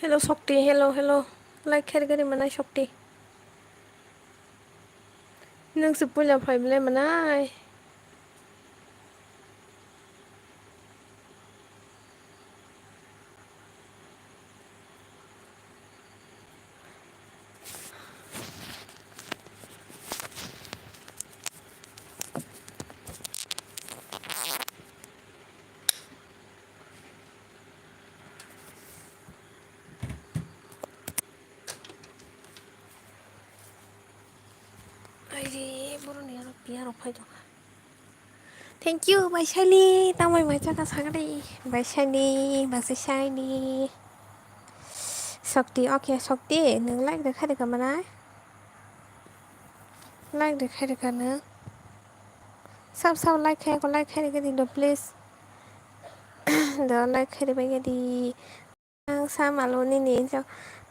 Hello Shakti, hello. Like खेर मनाय Shakti. नोंसो पुजा फाइबलाय मनाय. 아이디 모르네 비아로 파이도. Thank you, my shiny. Tao mày cho tao sáng đi. My shiny, mà sẽ shiny. Shakti, okay, Shakti. Nâng like được hay được mà nãy. Like được hay được cả nữa. Sao like hay, có like hay được cái gì đâu please. Đó like hay được cái gì. Sao mà luôn nè sao.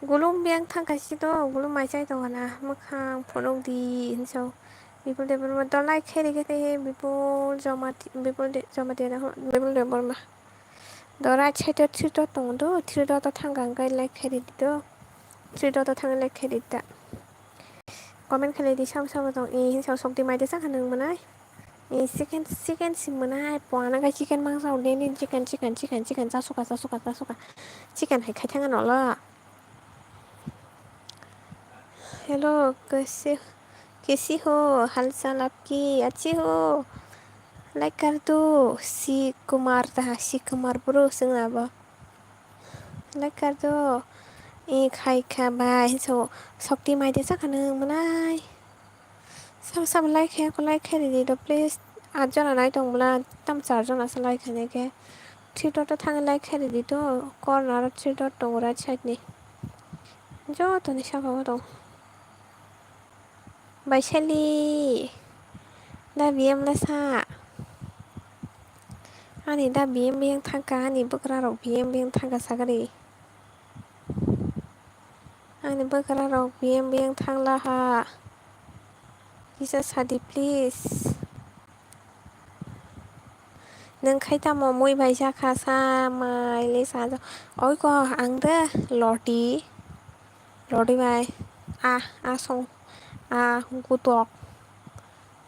Gulung biang thang cái gì đó, gulung mai chạy đâu à, mà khang phổ đi sao. People Debbarma don't like खेलेको थिएँ people जमाते people Debbarma दरा छैट छिटो तंदो छिटो त थांगांगाय like खेलिदो छिटो त थांगा like खेलिदा comment खेलिदि साम दं इ हिसाव सक्ति माइदे साखा नोंमोनाय इ चिकेन सिमोनाय पवाना चिकेन मांसाव देनि चिकेन जासुका चिकेन हायखाय थांगा नला हेलो कैसी हो हाल चाल आपकी अच्छी हो लाइक कर दो सी कुमार ब्रो जोंनाबो लाइक कर दो इ खायखाबाय so सक्ति माइदे जाखानो मोनाय साम लाइक खेलिदो प्लिज 8 जना नाय दंब्ला ताम 4 जनासो लाइक खेलेके थ्रिडट थाङो लाइक खेलिदिथ' कर्नार थ्रिडट दं राइट साइडनि ज'त'नि साबाबो दं बायसालि दा बिएमलासा आंनि दा बिएम थांखा आंनि बोग्राराव बिएम थांखा सागारि आंनि बोग्राराव बिएम थांलाहा किसा सादि प्लिज नों खायथामाव मैबाय जाखा सामायले साजा ओइक आंदो लडी बाय सं गुदक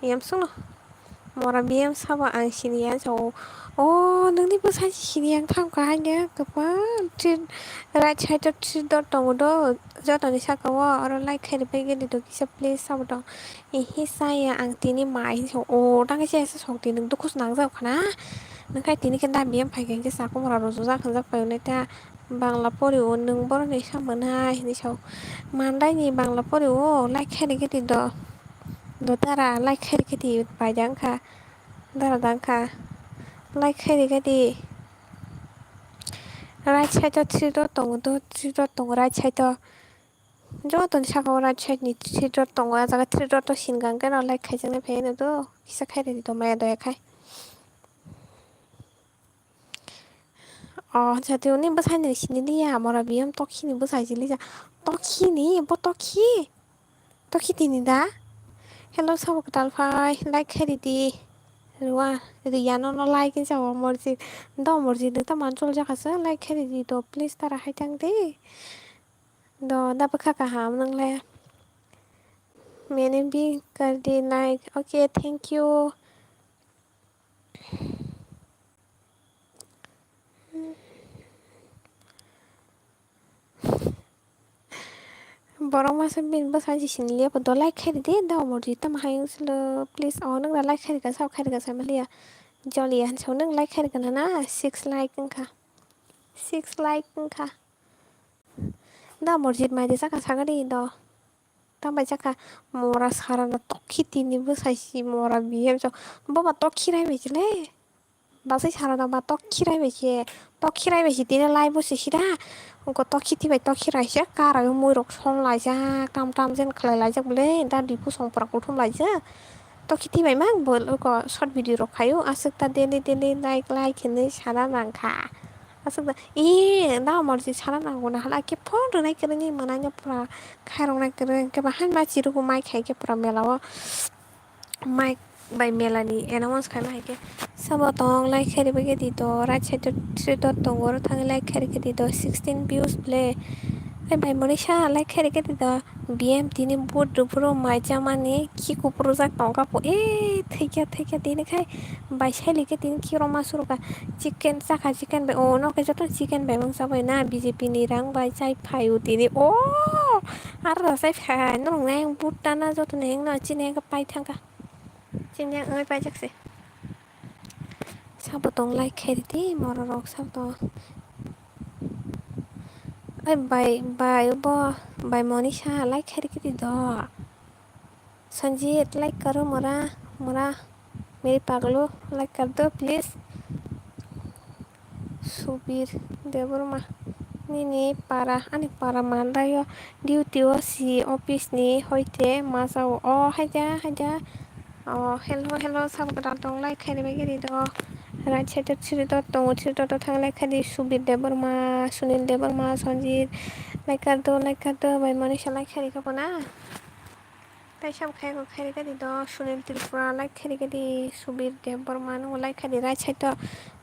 बिएम सुनो मरा बिएम साबा आं सिनिया सौ नोंनिबो सानसे सिनिया थांखा हायनो गोबां राइट साइड थ्रि डट दङ जतनि साकाव आरो लाइक खेलिबाय गेलेदो किसा प्लिज साबो दं इहि साया आं तिनि माइ सौ दाङै जायासो सक्ति नों दुखुस नांजावखाना नोंखाय तिनि के दा बिएम फाइगोन के साको मरा रज जाखान जाखायो ता बांला परिव नों बरनि सामोनहाय नि साव मानदायनि बांला परिव लाइक खेलिगे द दारा लाइक खेलिगे बायदांखा दारा दांखा लाइक खेलिगे राइट साइड थ्रि डट दङ राइट साइड जतनि साकाव राइट साइडनि थ्रि डट दङ जागा थ्रि डट सिनगांगोन लाइक खायजोंनो फेनो दो किसा खायरेदि माया दयाखाय जाते उन्हें बसाने सिने लिया मरा बिएम तखिनि बसाइजिलि जा तखिनि तखि तिनि दा हेलो सबक दालफाय लाइक खेलिदि रुवा रियानो न लाइक जावा मर्जी द तमान चल जाखासो लाइक खेलिदि द प्लिज तारा हायथां दे द दाबो खाका हाम नोंलाय मैंने भी कर दी like okay thank you Borong masa bin basaji sinlia po do like khari de da mori tam hayung slo please nang da like khari ka sao khari ka samalia jolly han so nang like khari ka na 6 like ka 6 like ka da mori mai de saka sagari do tam ba saka mora sara na tokki tini basaji mora bihem so baba tokki rai bejle basai sara na ba tokki rai beji tini lai bosi sida tokki ti bai tokki rai ja kara moi rok song lai ja tam jen khlai lai ja bole da dipu song pra ko thum lai ja tokki ti bai mang bol ko short video rok khayo asuk ta daily like hene sara nangkha asuk da morji sara nango na hala ke phone ronai kereng mananya pra khairong na kereng ke bahan ma chiru mai khai ke pra melawa mai by Melanie announce खालामनो Sabotong like Harry Dito, Ratchet Tritotong, Tang like Harry 16 views play. By Monisha like Harry BM Tini Boot to Pro my Jamani, Kiku Prozac Tonkapo, take a dinner by Shelly getting Kiroma Suruka, chicken, Saka chicken, oh no, chicken by Monsabana, BJP Nirang by Chai Payutini. Oh, Arra safe, no name, Putana Zotanang, Chinega Paitanga. Chinang ơi bay chắc gì sao bộ tông like hay tí mà rồi sao to ơi bay bay bo bay Monisha like hay cái gì đó Sanjit like करो मोरा मोरा मेरी पागलो like कर दो please subir Debbarma ini para ani para mandayo duty si office ni hoite masau oh haja oh hello sahabat dong like hay cái đó Ratchet Tritotong Tang like Hadi Subir Debbarma Sunil Debbarma Sanjit like Kardo by Monisha like Harry Kapona Pesham Kago Harry Sunil Tripura like Harry Subir Debbarma no like Hadi Ratchet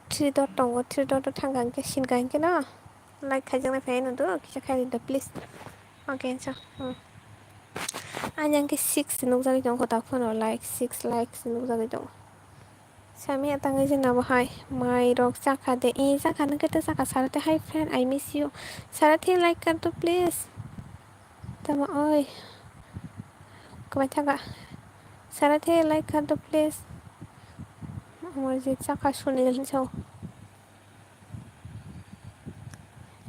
Tritotong Tangan Shin Gankina like Kajana Fan do Kishakari the please okay so Anyang 6 no Zagi don't got or like 6 likes no Zagi don't Sami atang is na hai my dog saka de in saka na kita saka sarate hi friend I miss you sarate like kar to please tama oi kamachaga sarate like kar to please mujhe saka sunil so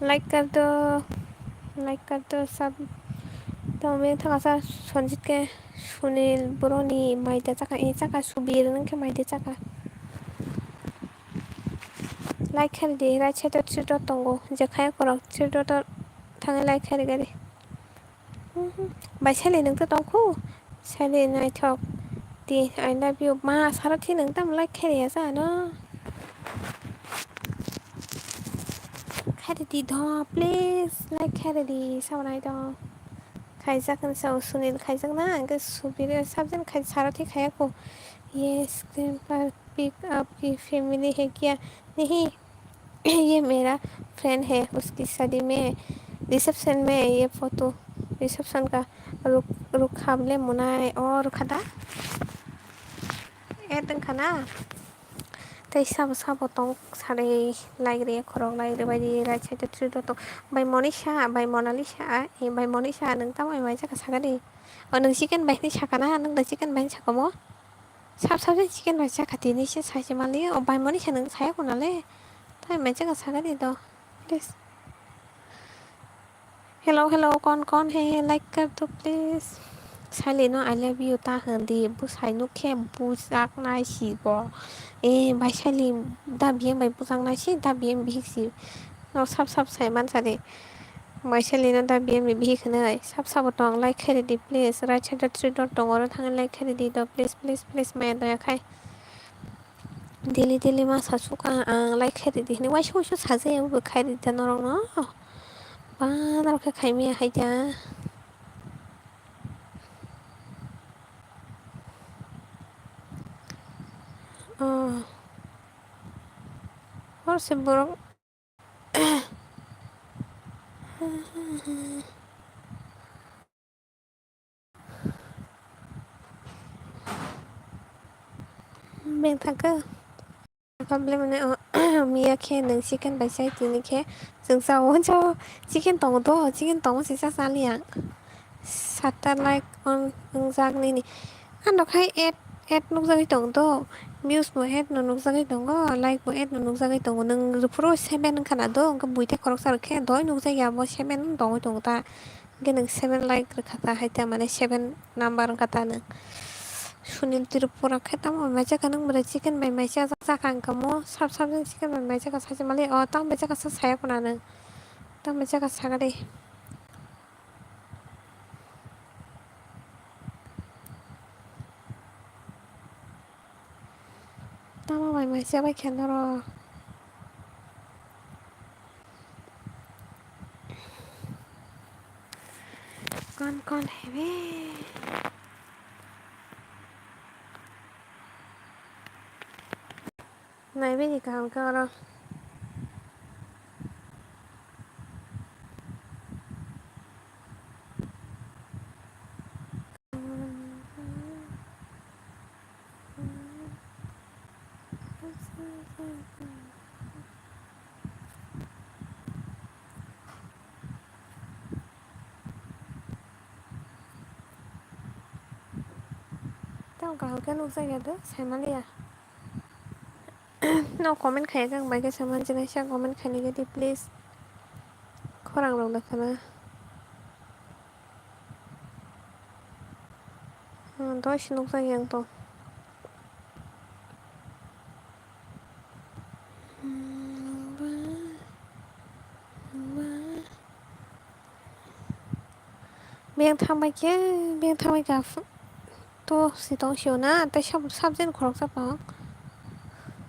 like kar do sab to me thaga sa sonjit ke sunil broni mai ta saka in saka subir nang ke mai de saka like kar de ra cheta chito tongo je khai korok chito to thang like kar gari bài xe nâng tao khu xe này chọc thì I love you mà sao thì nâng tâm like cái gì nó cái gì đó please like cái gì sau này đó khai ra cần sau sunil khai ra na cái superior sắp đến khai sao thì khai cô yes grandpa pick up ki family है क्या नहीं ये मेरा friend है उसकी शादी में reception में ये photo reception का रुक हमले मुनाए और खदा एतंखना Tay sabo tong sare like re korong like re bai ra che tri to by Monisha by Mona Lisa by Monisha nang ta mai cha ka sagani nang chicken bai ni chakana nang da chicken bai chakamo sab chicken bai cha khati ni se sai mali by Monisha nang sai ko na le ta mai cha ka sagani do please hello con hey like kar to please sai le no I love you ta hờn đi bu sai nu kem bu sak nai si bo bài sai li da bien bài bu sang nai si da bien bi si no sab sai man sa de bài sai li no da bien bi khne sab tong like khere di please ra cha da tri dot tong or thang like khere di do please man da khai dili ma sa su ka like khere di ni wa shu sa je bu khai di ta no rong no ba da ka khai mi hai ja और से बुरो men thaka problem ne mia khe nang chicken bai sai ti ni khe sung sa won cho chicken tong si sa sa liang satellite on ung jak ni ni an dok hai add nuk jagi tong to views mo add no nuk jagi tong go like mo add no nuk jagi tong nang pro 7 khana do ka buite korok sar khe doi nuk jagi abo 7 tong ta ge nang 7 like khata hai ta mane 7 number kata nang Sunil Tirupura kata mo meja kanang bere chicken by meja sa kan kamo sab chicken by meja ka sa mali o tang meja ka sa saya kuna nang tang meja ka sa gade tama by meja by kendoro con hebe थांबाय बायदि tao có cái nụ say gần đó xem mà đi à no comment khai rằng mấy cái xem trên này sang comment khai này đi please khorang rong được na đó xin nụ say gần to miệng thằng mày kia miệng thằng mày gặp to si tông xíu na tại sao sắp trên khorok sắp đó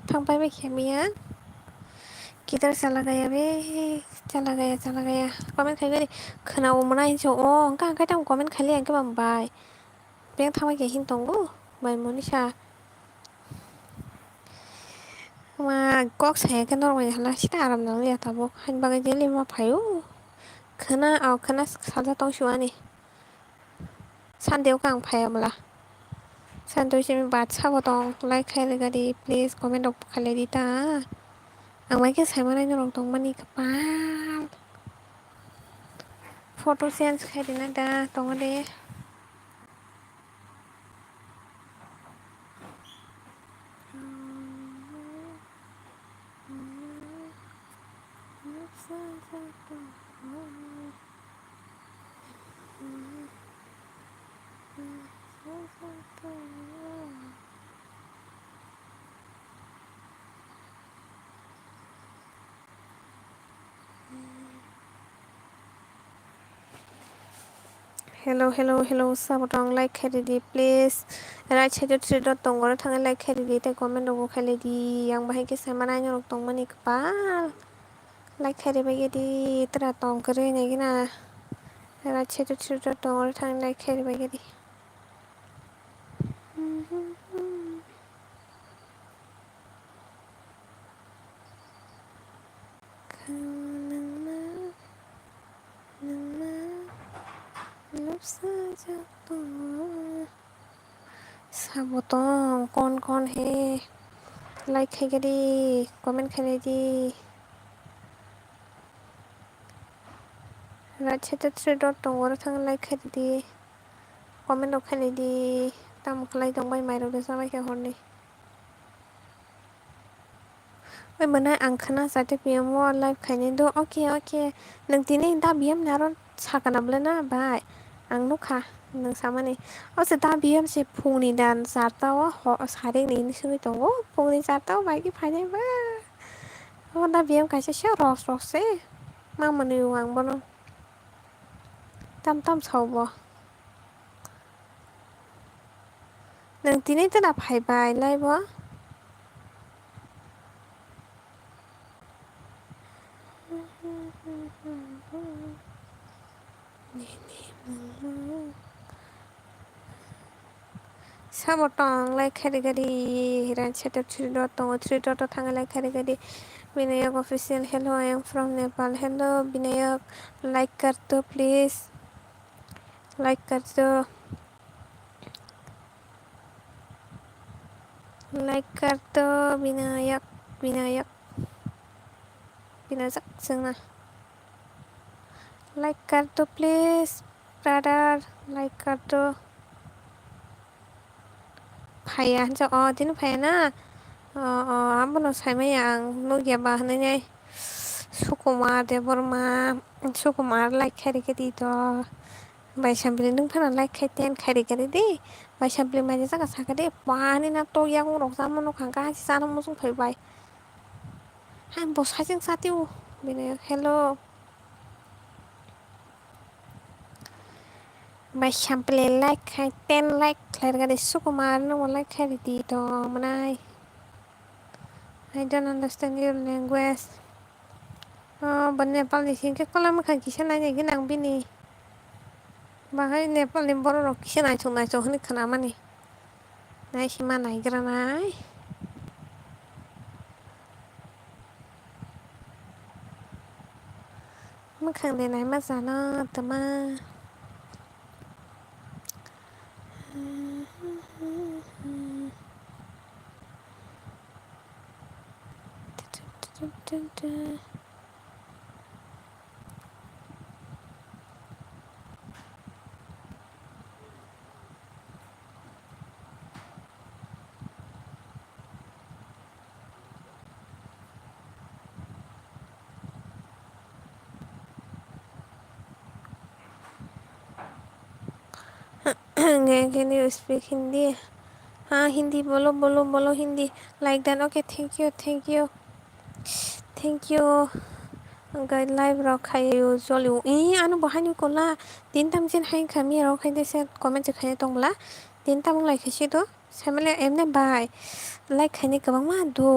thằng bay mày kia miệng किधर चला गया comment खाई गई खोनाव मोनाय ज अंका अंका time comment खाली अंके बाय बें थांबाय के हिन दंगो बाय मनीषा मा कक साया के नरमाय हाला सिटा आराम नांगले ताबो हाइन बागै जेले मा फायो खोना साजा दंसुआनि सानदेव गां फाया मला सानदेव सिम बात साबो दं लाइक खायले गादी प्लिज कमेंट अफ खाले दिता आं माइके सायमानाय नरक दं मानि कपाल फटो चेन्ज खायदोना दा दङ दे hello sabotong like खायदि please right side three dot दङ थाङै like खायदि ते comment दङ खायदि आं बाहाय के सायमानाय नरक दं मानि कपाल like खायदि बायदि तरा दं करे नैगिना right side three dot दङ थाङै like खायदि बायदि sabotong कौन है like खायदि comment खायदि right side three dot दङ थाङै like खायदि comment खायदि ताम खालाय दं बाय माइरौ जाबाय के हरनि ओइ मोना आं खोना जाते पिएम लाइभ खायनो ओके नों दिनै दा बिएम नारो सागानाबलेना बाय आं नुखा नों सामानि असे दा बिएम से फुंनि दान जाताव सारे नैनि सुबि दङ फुंनि जाताव बायदि फायनायबा दा बिएम खायसे से रस से मा मोनो आं बनो ताम सावबो नों दिनै दा फायबाय लाइभ sabotong like खायदि right side three dot दङ three dot थाङै like खायदि Vinayak official hello I am from Nepal hello Vinayak like कर दो please like कर दो विनायक जोंना like कर दो please brother like कर दो फाया हिनजाव दिनै फायाना आंबो सायमाय आं नुगियाबा होननाय सुकुमार देबरमा सुकुमार लाइक खायदि थ बायसामब्ले नों फाना लाइक खायतेन खायदि दे बायसामब्ले माने जागा साखदे पानि ना तो याग रक जामनो खांगा हासि जानो मोजों फैबाय हां बसाजों साथिउ बिनो हेलो बायसामब्ले लाइक खायतेन लाइक खायदि सुकुमार नो लाइक खायदि थ मनाय I don't understand your language बन नेपालनि सिंके कलाम खांखिसे नायगोन आं बिनि बाहाय नेपालनि बर' रखिसे नायथ' होनो खोना माने नायसिमा नायग्रानाय मोखां देनाय मा जानो तोमा Can you speak Hindi? हाँ हिंदी बोलो बोलो बोलो Hindi like that okay thank you thank you thank you guide live रखायो जलियो आनो बहायनो कोला दिन तामजेन हाय खामि रखायदे से कमेन्ट खाय दंला दिन तामं लायखायसि दो सामले एमने बाय लाइक खायनि गोबां मा दो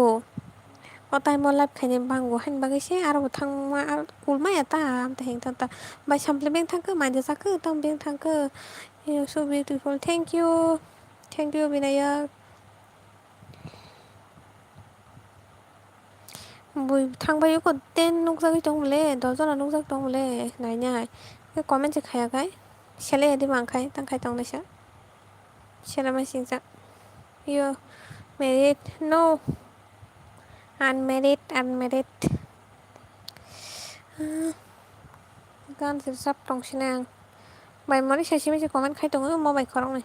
अ टाइम लाइभ खायनि बांगो हायन बागैसे आरो थांमा उलमाया ता आमते हेंथा ता बाय सामप्ले बें थांखो मायदे जाखो ताम बें थांखो you're so beautiful thank you Binayak 뭐 탕바유 땐 녹색이 동물래 너저나 녹색 동물래 나이냐 그 거멘트 가야가 셀레 애들 많카이 땅카이 동네샤 셀레만 신사 you married no unmarried gan sắp 동시랑 bài mới 사시면서 comment khai 동은 뭐 bài 걸어 này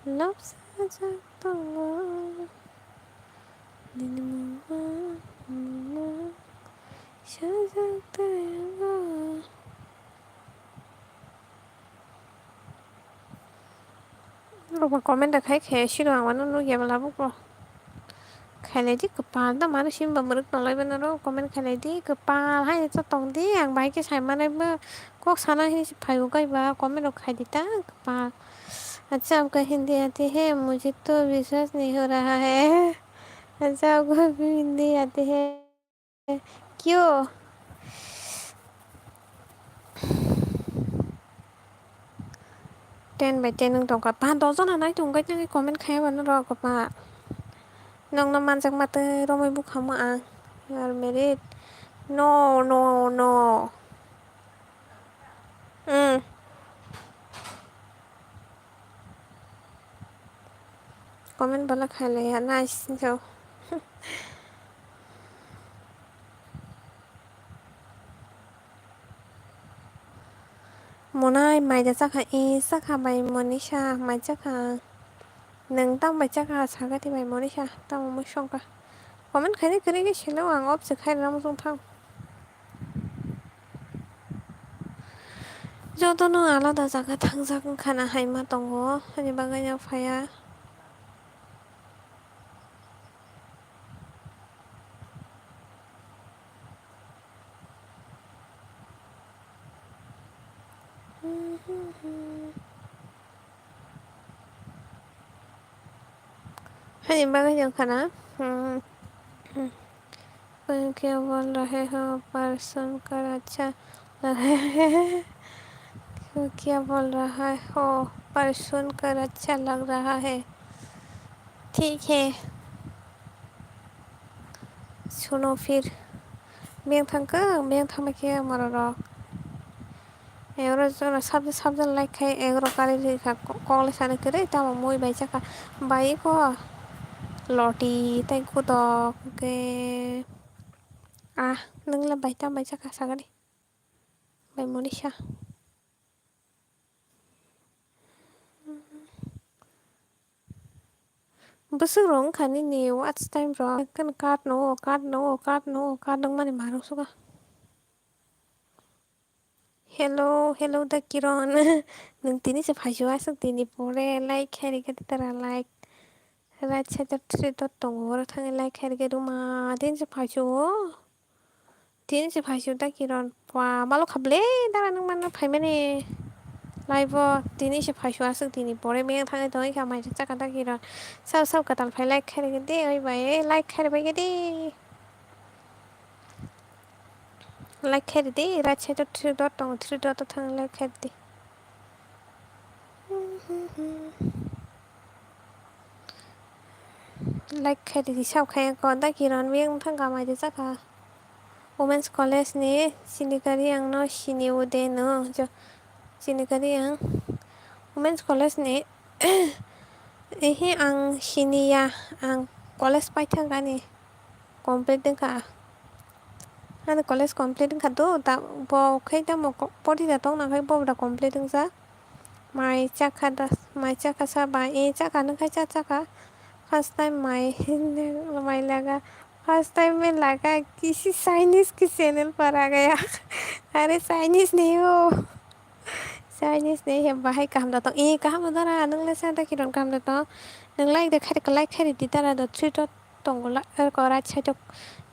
love 사작동은 Lupa komen dah kai kayak sih doang mana nu ya belabu kok. Kayak di kepala dah mana sih bermeruk nolai bener lo komen kayak di kepala hai itu tong di yang baik sih mana be kok sana ini sih payu kai ba komen lo kayak di ta kepala. अच्छा आपका हिंदी आती है मुझे तो विश्वास नहीं हो रहा है अच्छा आपको भी हिंदी आती है क्यों 10 by 10 នឹងតងកប៉ាតោសណាណៃទងកញ៉ាខមមិនខែវ៉ានរកប៉ានងណាម៉ានសាក់ម៉ាតរមៃបុកខមអាយ៉ាមេរិត no no no ខមមិនបលខែលេណា nice ចុมนายไม่จะสักหาอีสักหาใบมนิชาไม่จะหาหนึ่งตั้งใบจะหาสักที่ใบมนิชาตั้งไม่ชงกะคอมเมนต์ใครได้คือได้เฉลยว่างอบสึกใครเราไม่ต้องทำ저도는 알아다자가 당장 가나 하이마던 거 아니 baganya faya 아니 baganya खाना क्या बोल रहे हो पर सुनकर अच्छा लगा है क्या बोल रहा हो पर सुनकर अच्छा लग रहा है ठीक है सुनो फिर बें थांबा क्या मरो एगरो सबजन लाइक खाय एगरो काली रेखा कॉल साने करे तब मोई बाई चका बाई को लॉटी ताई को तो के नंगला बाई ता बाई चका सागरी बाई मोनिशा बस रोंग खानी नहीं व्हाट्स टाइम रो कन काट नो माने मारो सुगा hello दा किरण नोंतिनि से फाइसुआ तिनि परे लाइक खेरि के तरा like right side three dot दङ थाङै लाइक खेरि के रुमा तिनि से फाइसु दा किरण वा मालो खाबले दारा नों मानो फाइमाने लाइभ तिनि से फाइसुआ तिनि परे मे थाङै दङै खामाय जाका दा किरण साव कताल फाइ लाइक खेरि के दे ओइ बाय लाइक खेरि बाय के दे लाइक खेरि दे राइट साइड थ्री डट थाङै लाइक खेरि दे लाइक खायदि सावखाया दा किरण बें थांगा मायदे जाखा वुमेन्स कॉलेजनि सिनिकारि आंनो सिनि उदेनो सिनिकारि आं वुमेन्स कॉलेजनि इहि आं सिनिया आं कलेज पाइथांगानि कमप्लिट दोंखा आंनो कलेज कमप्लिट दोंखाद' दा बखै दा परि जाथाव नाखाय बबदा कमप्लिट दोंजा माय चाखा साबा ए चाखा नोखाय चाखा फर्स्ट टाइम माय लगा फर्स्ट टाइम में लगा किसी चाइनीज की चैनल पर आ गया अरे चाइनीज नहीं हो चाइनीज नहीं है बाहाय काम दाता ए काम दारा नोंलाय सादा किरन काम दाता नोंलाय दे खारिखौ लाइक खारिदि दारा द थ्रिट दंगला राइट साइड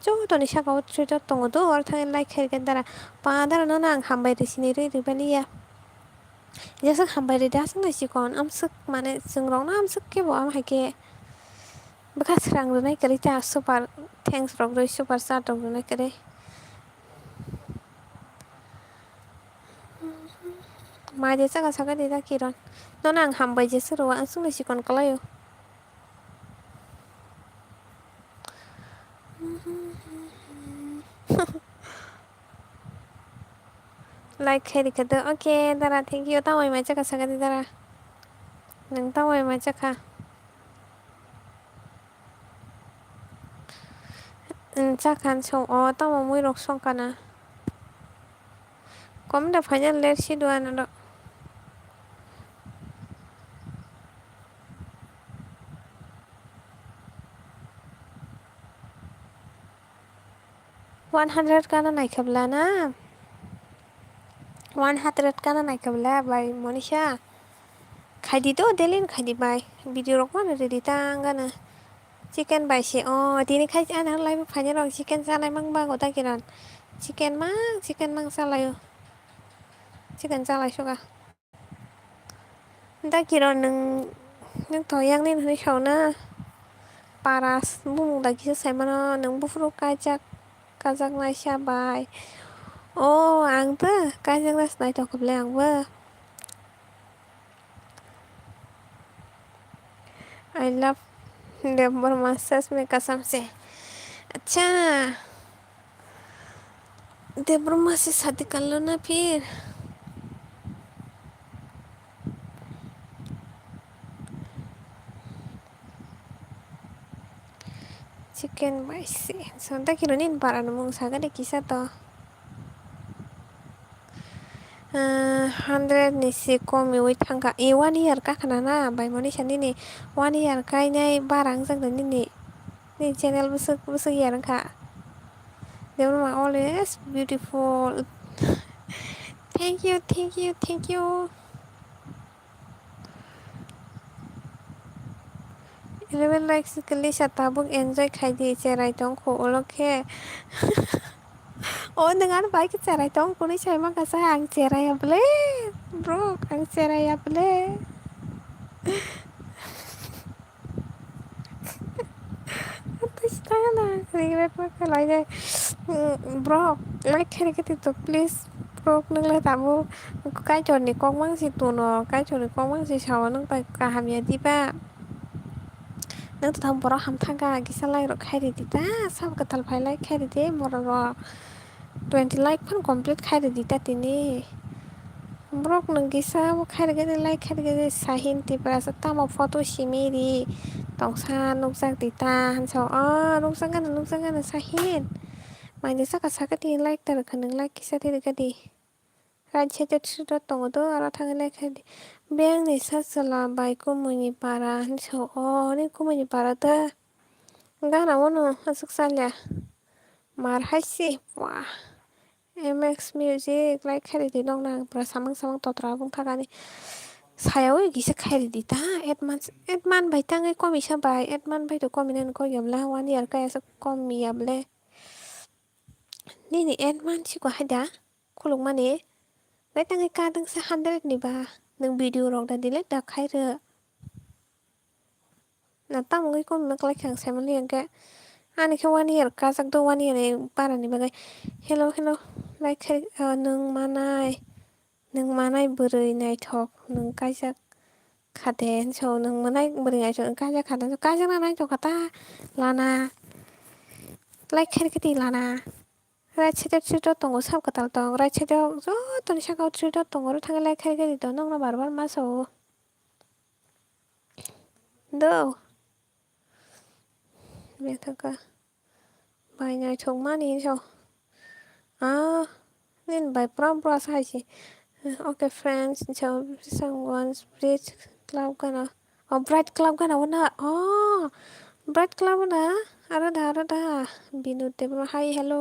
ज'दनि सागाव थ्रिट दङ द आरो थाङै लाइक खारिगोन दारा पा दारा नों आं हामबाय रिसिनि रिबालिया जैसे हामबाय रे दासं नायसिकन आमसक माने जोंरावना आमसक के बो आम हायके bekas serang dunay kari ta super thanks rok roi super chat rok dunay kari maje saka saka de da kiron non ang hambai je suru ang sung sikon kalayo like khari kada okay dara thank you tawai mai saka saka de dara nang tawai mai saka chakan song o tawa mui rok song kana kom da final let si duan do 100 kana naikabla na 100 kana naikabla by Monisha খাইদি তো দেলিন খাইদি by video রক মানে ready তাঙ্গানা chicken বাইছে দিনে খাই আনা লাইভ ফাইনাল রক চিকেন জাलाय mang bago da kiran chicken mang salayo chicken jalai suga da kiran nang toyang nin hoi sauna paras bumung da kisa saimano nang bufru kajak nai sabai आंबो kajak nas nai tokable आंबो I love Debbarma सच में कसम से अच्छा देबरमा से शादी कर लो ना फिर chicken बाइसे sonta kironin para numung saga de kisa to 100 nisi komi wait hangka 1 year ka kanana bai moni sani ni 1 year kai nai barang jang ni channel busuk year ka Debbarma always beautiful thank you 11 likes kali satabuk enjoy খাইদি Cherai tong ko oloke dengan baik cerai tong kuni saya mah kasa ang cerai ya ble bro ang cerai ya ble terus tangan regret mah kalau aja bro like kiri kita tuh please bro neng lah tamu cái chỗ này con mang si tu no cái chỗ này con mang si sao nengไปกะหามya di ba nang tu tham bora ham thaga gisa lai ro khai ri di ta sab ka tal phai lai khai ri de mora ro 20 like pun complete khai ri di ta tini brok nang gisa khai ri ge like khai ri ge sahin ti pra sa ta mo photo simiri tong sa nuk sak ti ta han so nuk sang gan sahin mai ni saka saka ti like tar khan like kisa ti ga di right side to tong do ara thang like khai di beng ni sa sala bai ko muni para han so ni ko muni para ta gana wono asuk salya mar haisi wah MX music like खारिदि दं ना ब्रा samang totra bung thagani sayaw gisa खारिदि ta adman bai tangai komi sabai adman bai to komi nan ko yamla 1 year ka asa komi yable ni adman si ko hada kulung mane bai tangai ka dang sa 100 ni ba nang video rok da delete da khaira na tamungai komi mak like khang samali angka ani ke 1 year ka sak do 1 year ni para ni bagai hello like nung manai बोरै नायथक नों कायजाक खादेन nang manai beringai so kaja na nai to kata lana like kher kiti lana right side tongo sam katal tong right side jo toni saka tree tongo ro thang like kher kiti to nong na barbar ma so do me thaka bai nai thong ma ni so ah nin bai prom pro sai chi okay friends so someone's bridge club kana oh bright club kana wana oh bright club na arada binu te hi hello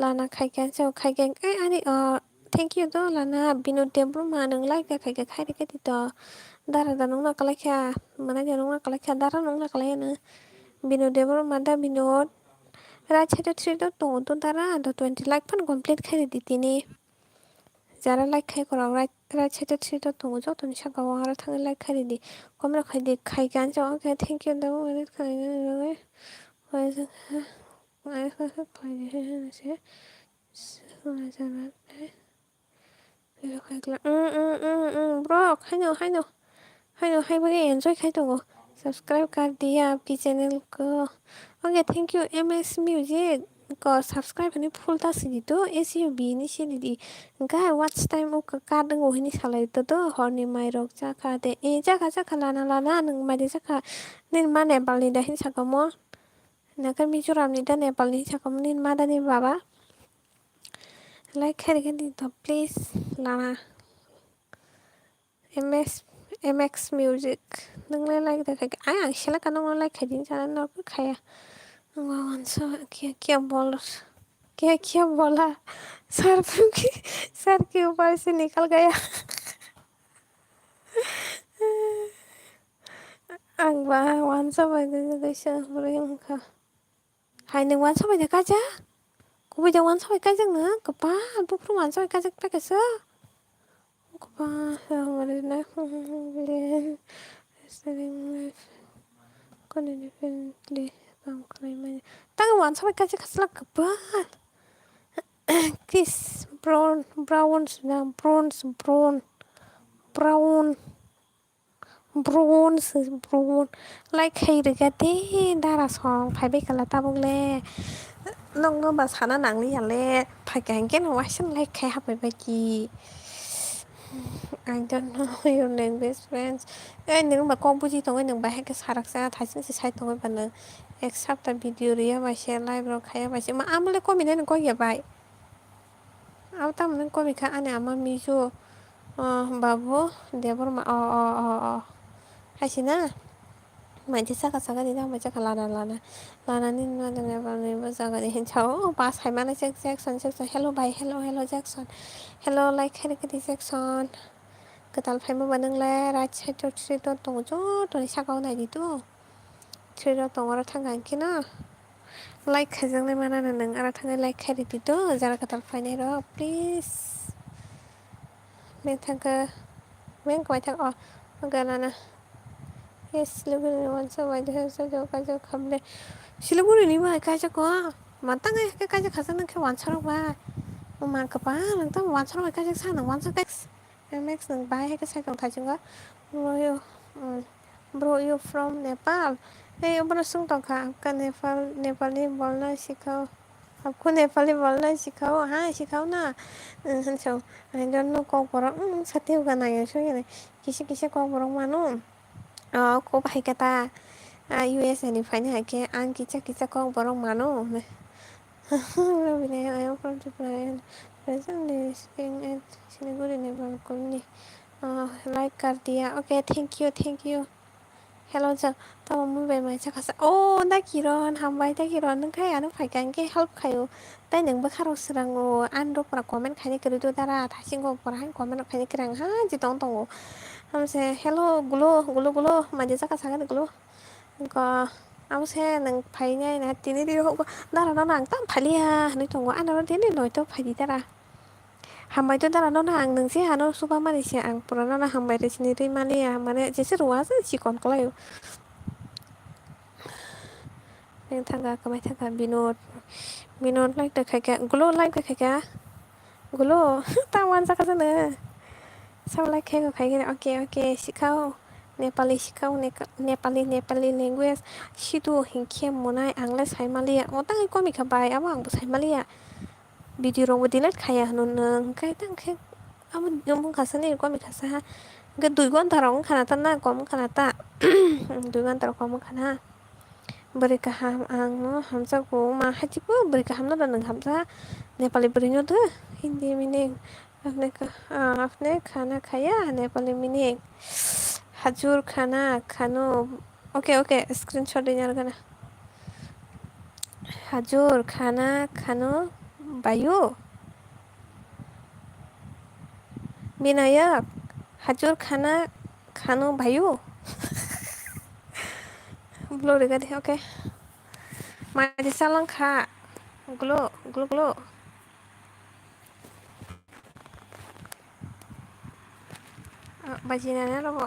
lana khaikan so khaikan ai ani thank you do lana binu te ma nang like ka khaikan khai ke ti to dara da nong na kala kya mana ja nong na kala kya dara nong na kala na binu te ma da binu ra chete tri to dara do 20 like pan complete khai di tini যারা like খাই করা right সাইডে three dot দङ যতনি Sagaon आरो थाङै like खारिदि कमरा खायदि खायगान जाव okay thank you दाव माने खायगान bro हाइनो हाइबगे एन्जॉय खाइ दङ सब्सक्राइब कर दिया आपकी चैनल को okay thank you MS music को सब्सक्राइब हनी फुल तासिदि तो एसियो बिनि सिनिदि गा वाच टाइम उ का दङ हनी सालाय तो हरनि माइरक जाखा दे ए जाखा लाना नों मादि जाखा निन मा नेपालनि दा हिन साकामो नाका मिजोरामनि दा नेपालनि साकामो निन मादानि बाबा लाइक खारि खादि तो प्लीज लाना MX Music नोंलाय लाइक देखाय आं सिला का नों लाइक खादिन जाना नों खाया वान सो क्या बोला सर के ऊपर से निकल गया आं बा वान सबाय गैसा बोरै उनखा हाय नों वान सबाय दे काजा गुबै दा वान सबाय काजा नों गोबा बुफ्रु वान सबाय काजा पाकेसो गोबा माने कनेक्टली काम खालामनाय तां वान सबाय काजा खासला गोबा किस ब्राउन लाइक खैरगते दारा सं फाइबे कला ताबुंले नंगो बा साना नांलियाले फाइकेंके नवासन लाइक खाय हाबाय बायदि I don't know your language friends नों बा कम बुजि दङ नों बाहाय के साराकसा थासिंसे साइ दङ बानो एक सप्ताह भिडिअ रिया बासे लाइभ रो खाया बासे मा आमले कमिने नों कय बाय आव तामने कमिखा आने आमा मिजो बाबु देबरमा खायसिना मानसि साखा नि नामा जाखा लानानै नुवा जागानि हिनसाव बासाय माने जेक्सन हेल' बाय हेल' जेक्सन हेल' लाइक हेरिकेटि जेक्सन गोदाल फाइमो बानोंलाय राइट साइड थ्रि दट दङ ज'तनि सागाव नायदिथ' थ्रि दट दङ आरो थांगांखि ना लाइक खाजोंलाय मानानो नों आरो थाङै लाइक खारिदिथ' जारा गोदाल फाइनाय र' प्लिज मैं थांखो गानाना सिलिगुरिनि मानसिया बायदि काजा खामले सिलिगुरिनि बाय काजाखौ माताङै काजा खाजा नोंखे वानसाराव बा मा गोबा नोंथां वानसाराव काजा सानो वानसार MX नों बाय के साइडआव थाजोंगा ब्रो यू फ्रॉम नेपाल ए बड़ा सुन तो का नेपाली बोलना सिखाओ आपको नेपाली बोलना सिखाओ हाँ सिखाओ ना so I don't know kau borong sate uga na yun so yun kisi kau borong mano ko bahay kata USA ni fine hake ang kisa kau borong mano I am from Japan presently staying at Siliguri Nepal colony like कर दिया okay thank you hello 자 tao muốn về mà chắc oh 나 기런 한바이 다 기런 능 카이 아는 파이간 게 help 카요 다 능바 카로스랑고 안도 para comment 카니 그래도 따라 다신 거 para 한 comment 카니 그랑 하지 동동고 하면서 hello 글로 맞아 자가 사가는 글로 그러니까 아무새 능 파이냐 나 티니디 하고 나랑 땀 팔이야 너 동고 안으로 티니 너도 파이 따라 हामबाय थ' दारा न'ना आं नोंसे हानो सुबा मानिसे आं पुराना हामबाय रेसिनि दैमालिया माने जेसे रुवासो चिकन कलायो नों थांगा कमाय थांगा बिनोद लाइक देखायगा गुलो लाइक देखायगा गुलो तावान जाका जानो Sao lại kêu phải cái ok ok 시카오 Nepali 시카오 Nepali language 시도 hinkia monai angles saimalia otang ko mi khabai abang bu saimalia video ro dilet khaya nun kai tang khe am ngom khasani ko mi khasa ga dui gon tarong khana tan na kom khana ta dui gon tar kom khana beri kaham ang hamsa ko ma haji ko beri kaham na dan hamsa Nepali beri nyo tuh hindi meaning आपने खाना खाया Nepali meaning हजुर खाना खानु okay okay screenshot दिने गना हजुर खाना खानु भयो विनायक हजुर खाना खानु भयो ग्लो रे गदे ओके माथि सालां खा ग्लो ग्लो ग्लो बाजिनानै रब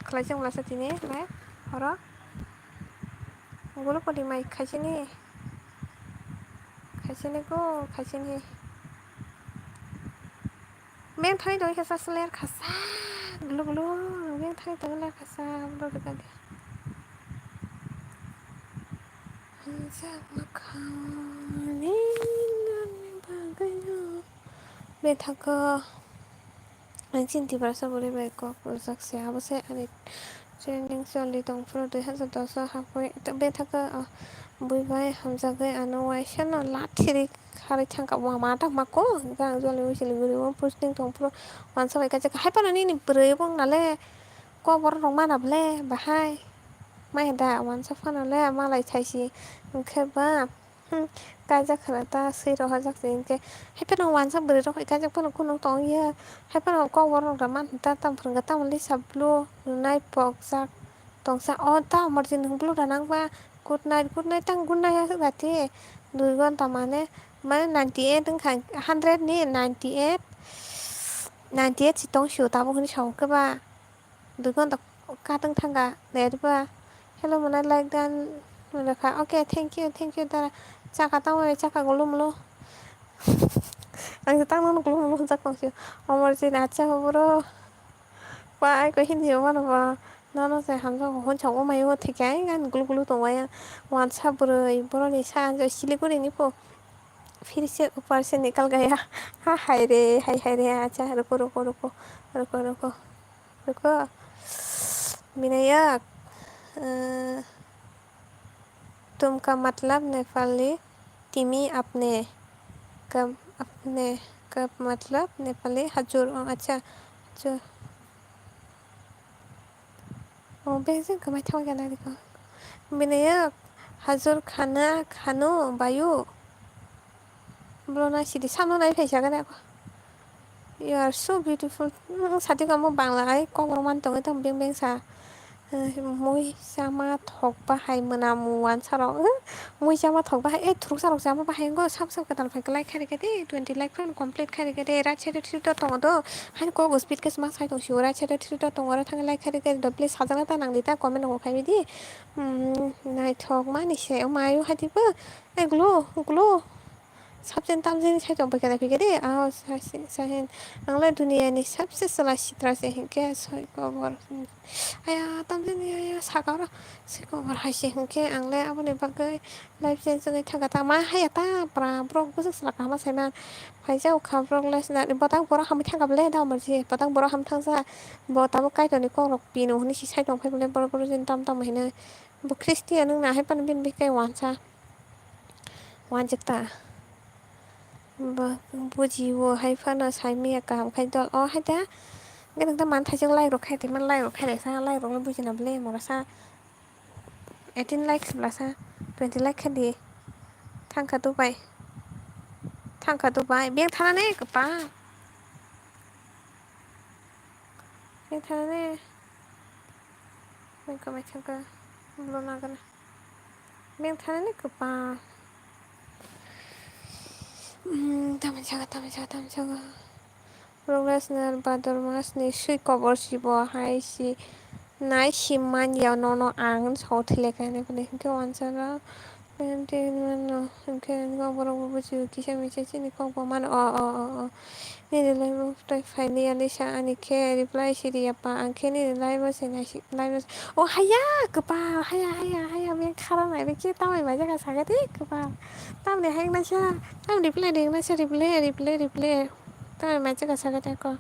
खालायजों लासथिने ले हर ग्लो पदि माइ खायसेनि को खायसेनि बें थाइ दं खासा स्लेर खासा ग्लो ग्लो बें थाइ दं ले खासा ग्लो रे गदे जाखानि बागैनो बे थाखो चिन्तिबारसो बोरैबाय क'क्राझारसे हाबोसे आरो ट्रेनिं सोलि दं फ्रो 2010 हाबबाय बे थाखो बुइबाय हामजागै आनो वाइसन लाथिरि खारै थांखाबो माथा माको गां जलि उसिलि गुरिबो पुस्टिं दं फ्रो वानसाबाय गाजे हायपानानि नि ब्रै बं नाले कबर दं मानाबले बाहाय माय दा वानसा फानाले मालाय थाइसि ओंखेबा गाजा खनाता सैरो हाजाकसे इनके हायपानाव वानसा ब्रै रखै गाजा फनो कुनो तंयो हायपानाव कबर दं मान ता तामफ्रंगा तामलि साबलु नाय पक जाक तंसा ता मर्जिन ब्लु दानांबा गुड नाइट तां गुड नाइट होगाति 2 घन्टा माने 98 ओंखा 100 नि 98 सितं सिउ ताबो हनि सावकबा 2 घन्टा कातों थांगा नेरबा हेलो मोना लाइक दान मोनखा ओके थैंक यू दारा चाका तांबाय चाका गलुमलो आं तांनो गलुमलो जाखांसि अमरजिन आचा हबरो पाय को हिन्दी मानबा नानो से हमसा होनसाव मायो थेकाय गान गुलु गुलु तंबाया वानसा ब्रै बरनि सा सिलिगुरिनि पो फिर से ऊपर से निकल गया हाय रे अच्छा रुको विनायक तुमका मतलब नेपाली तिमी अपने कब मतलब नेपाली हजुर अच्छा जो बेजों कमाय थाव गया देखो विनायक हजुर खाना खानु बायु ब्लना सिदि सामनो नाय फैसा गना You are so beautiful. Sati kamu bangla ko roman tong itu beng sa. Mui sama thok bahai menamuan sarong. Mui sama thok bahai truk sarong sama bahai go sab katan phai like khare kete 20 like fan complete khare kete ra chere thri to tong do. Han ko go speed kes ma sai tong siura chere thri to tong ra thang like khare kete double sajana ta nang dita comment ngo khai di. Nai thok ma ni se o mayu hati ba. Glow साबसिन तामजिनि साइडआव फैखानाय फैखादे साहिन आंलाय दुनियानि सबसे सलासित्रासे हिंके सय खबर आया तामजिनि आया सागार सय खबर हायसे हिंके आंलाय आबने बागै लाइफ जेंजोङै थांगाता मा हायाता ब्रा ब्रक बुजों सलाका मा साइमान फाइजा उखा ब्रक लाइसना बतां बरा हामै थांगाबले दा मरजि बतां बरा हाम थांजा बताबो काइटनि करक पिनो हनि सि साइडआव फैबले बर जेन ताम हैनो ब क्रिस्टियान नोंना हायपान बिन बिकाय वानसा वानजता बुजियो हायफाना साइमिया गाहाम खायदल हायदा गनों मान थाइजों लाइरक खायदे मान लाइरक खायसा लाइरक बुजिनाबले मरासा 18 लाइक्स ब्लासा 20 लाइक खायदे थांखा दुबाय बें थानानै गोपा बें थानानै बेंखौ मायथांखो ब्लनागोन बें थानानै Gopa Dame chaga. Progresner Badarmasni Shikobor Shibo Hai Si Nai Shiman Yanono Ang Hotel Go answer Hindi naman gawaran buju kisah misal sini kau paman ni nilai mo tay fai ni ani sa ani ke reply siri apa angke ni nilai mo sini nilai mo oh haya kepa haya me khara nai be ke tamai ma jaga sagati kepa tam ne hang na sa tam reply ding na sa reply tamai ma jaga sagati ko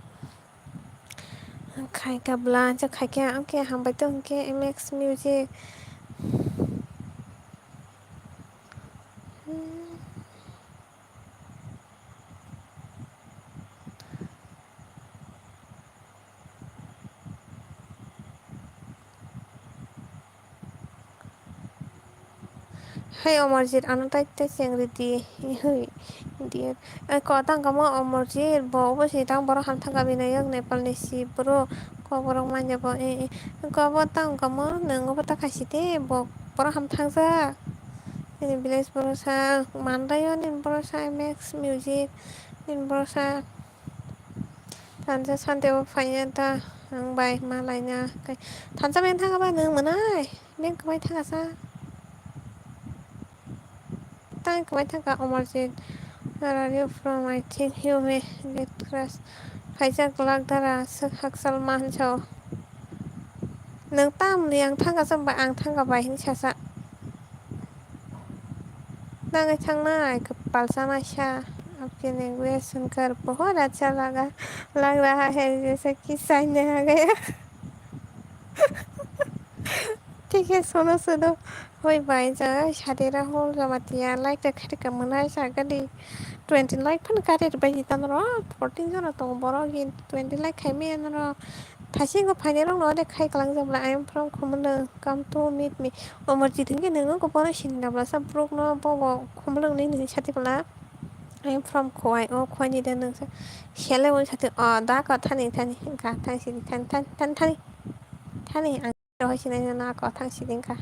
khai ka blan cha khai ke angke ham bai to angke mx music Hai Omarjit, anu tai tai seng riti hui dia. Ko tang kamu Omarjit, bawa sih tang borong ham tang kami nayak Nepal nisi bro. Ko borong manja bo ko bo tang kamu neng bo tak kasih deh bo borong ham tang sa. Ini village boro sa mandayo nin boro sa MX music nin boro sa tansa sante bo fanya ta ang bai malainya. Tansa men tang apa neng manai. Men kemai tang sa. Tang kemai tang ka Omarjit. Where are you from? I think you may get crushed. Faisal kelak dara haksal mancho. Nang tam liang thang ka sampai ang thang ka bai hin chasa. Nang chang na kepal sana sha. आपके language सुनकर बहुत अच्छा log रहा है जैसे कि सामने आ गया ठीक है सुनो होई बाई जा शादेरा होल जमातिया लाइक दा खरिका मोना सागदी 20 like 판 가래 바이 단으로 14 전화 또 뭐라긴 20 like khai nó 다시 이거 파이랑 너네 khai 가랑 잡라 I'm from Khumlung come to meet me mà chỉถึงcái nữa có bao nhiêu năm là sắp broke nó bao Khumlung này nữa chati pala I'm from Khoi Khoi đi đến nữa xe lên chati đã có thani cả thang xí thani anh rồi xin anh nó có thang xí cả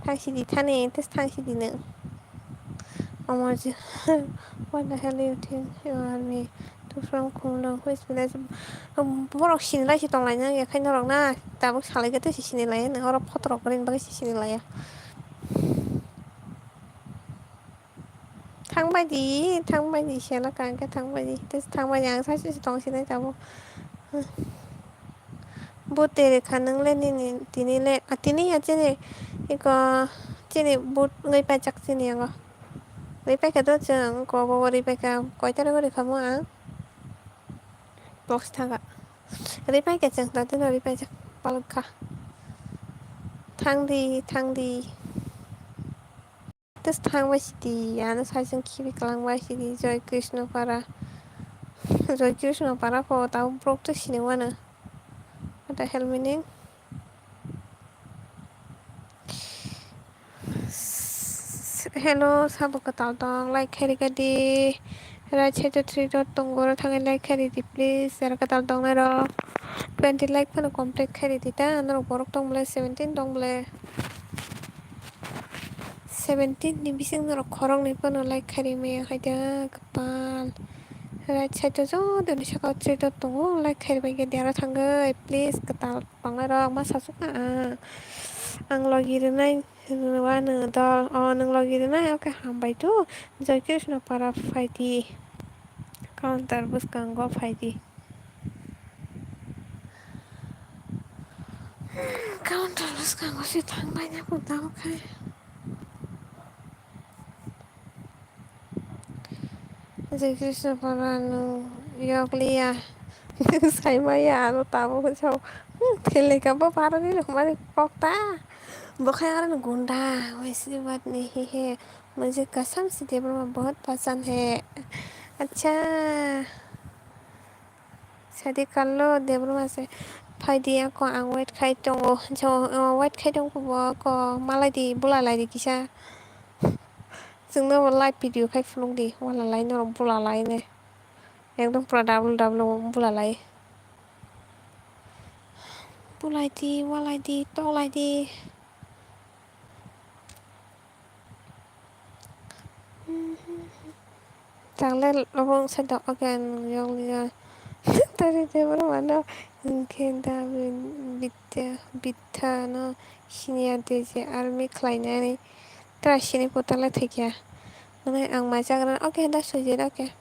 thang xí thani test thang xí nữa Omarjit, what the hell you think you are me? To from Khumlung, who is village? Borok sinilai si tong lainnya ya kain orang na, tabuk salai kita si sinilai na orang foto rokerin bagi si sinilai ya. Thang bai di siapa kan ke thang bai di, terus thang bai yang saya si tong sinilai tabuk. But tere kanang le ni tini le, tini ya cene, iko cene but ngai pajak cene ya ko. Ngai pajak tu ceng, ko bawa ngai pajak, ko itu orang kamu ang, box thaga. Ripai cái chẳng ta tên là ripai chắc bao cả thang đi terus thang vai sidi ana sajeng kibi kalang vai sidi Joy Krishna para ko tau brok tu sini wana ada hell meaning hello sabu katal tong like kari kadi ra cheto 3 dot tong gora thang like kari di please ra katal tong na ro 20 like pano complete kari di ta ana borok tong bole 17 tong bole 17 ni bising naro khorong ni pano like kari me haida kapal right side to zo de ni saka tre to tongo like kari bai ge diara thangai please katal pangai ro ma sasuka ang logi renai wa nang dal nang logi renai oke hambai tu joy krishna para fighti counter bus kango fighti counter bus kango si thangbai nya pu tao kai Joy Krishna para no yoglia sai maya no tamo chau thele ka ba para ni हमारे पक्ता बखाया गुंडा वैसी बात नहीं है मुझे कसम से देवरमा बहुत पसंद है अच्छा शादी कर लो देवरमा से फायदिया को आं वेट खाई दंगो जो वेट खाई दंगो को मालायदि बुलालायदि किसा जोंनो लाइभ भिडिअ खाय फुलुंदि वालालाय नरम बुलालायनो एकदम पुरा double बुलालाय बुलायदि वालायदि तलायदि Tangle lobong sedok agan yang dia tadi dia bermana mungkin David Bitano sini ada si army klein ini Tara sini putala thei kya nang ang mai jagra okay da sujit okay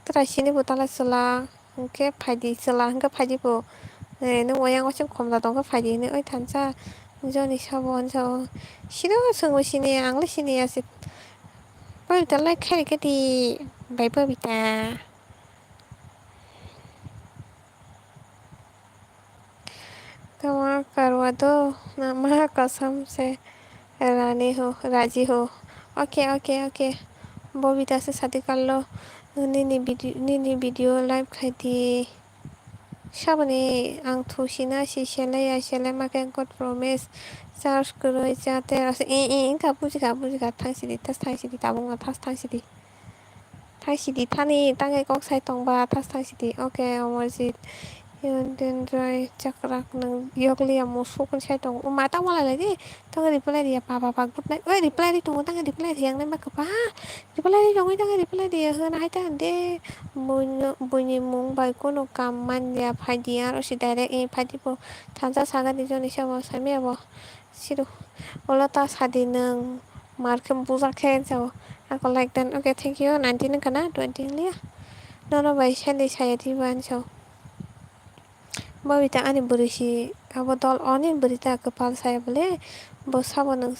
tara sini putala sala hingke phaidi sala hingke phaidi po nang oyang osim khomla dongkha phaidi ni oi thansa joni sabon so sino sungbo sini angla sini asit babita like khai ke di bai babita कमा करवा दो ना कसम से रानी हो राजी हो okay okay okay Babita से शादी कर लो नीनी वीडियो लाइव खाती साबने आं थुसिना सिसेलाय आसेलाय माके गड प्रमिस चार्ज करो जाते का बुजिगा थांसिदि थास थांसिदि ताबुंगा थास थांसिदि थांसिदि थानि तांगे कक साइ तंबा थास थांसिदि okay Amarjit Yundendraй chakrak nang yokli amu sukun sai tong mata wala lagi tang reply dia papa good night oi reply di tunggu tang reply yang nembak pa reply di tunggu tang reply dia hana hai tang de bunyi mung bai kono kaman ya phadi ar si direct e phadi po thansa saga di joni sama sami abo siru ola ta sadi nang markem buza khen sao ako like then okay thank you 19 kana 20 lia no bai sali sayati ban sao Babita ani berisi abo dol oni berita kepal saya boleh bos abo nang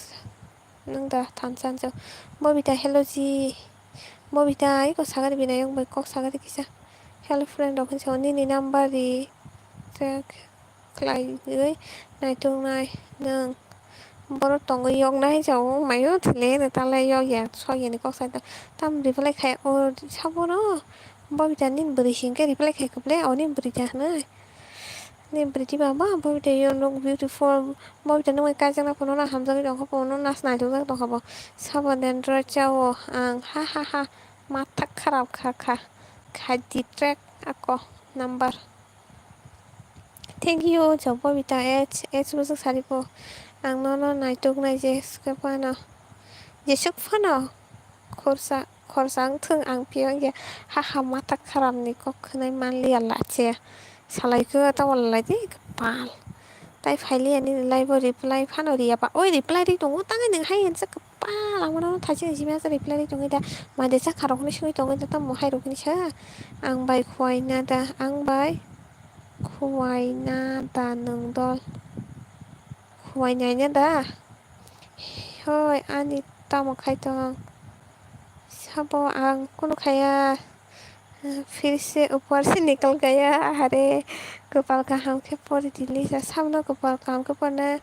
dah tansan so Babita hello ji Babita iko sagar binayong bai kok sagar kisa hello friend dokun so ni number di track klai ơi này tung này nang boro tongo yong nai so mayo thile na tala yo ya so ye ni kok sa tam reply khai o sabo no Babita nin berisi ke reply khai keple oni berita na nih berarti mama boy de you look beautiful boy de nungay kajang na puno na hamzang dong ko puno nas na dong dong ko sabo den dro chao ang ha ha ha mata kharap kha khaji track ako number thank you jobo bita h busuk sari po ang no naituk nai je skapano je sukfano khorsang thung ang piang je ha ha mata kharap ni ko khnai manli ala che salai ta wala di kepal tai faili ani live reply phano ria pa oi reply di tongo tangai nang hai sa kepal amano thaji jimya sa reply di tongo da ma de sa kharok ni sui tongo ta mo hai rok ni sa ang bai khwai na da ang bai khwai na da nang dol khwai nyai na da hoi ani ta mo khai tong sabo ang kuno khaya फिर से ऊपर से निकल गया अरे कपाल का हम के परी दिल्ली से सामने कपाल काम के पने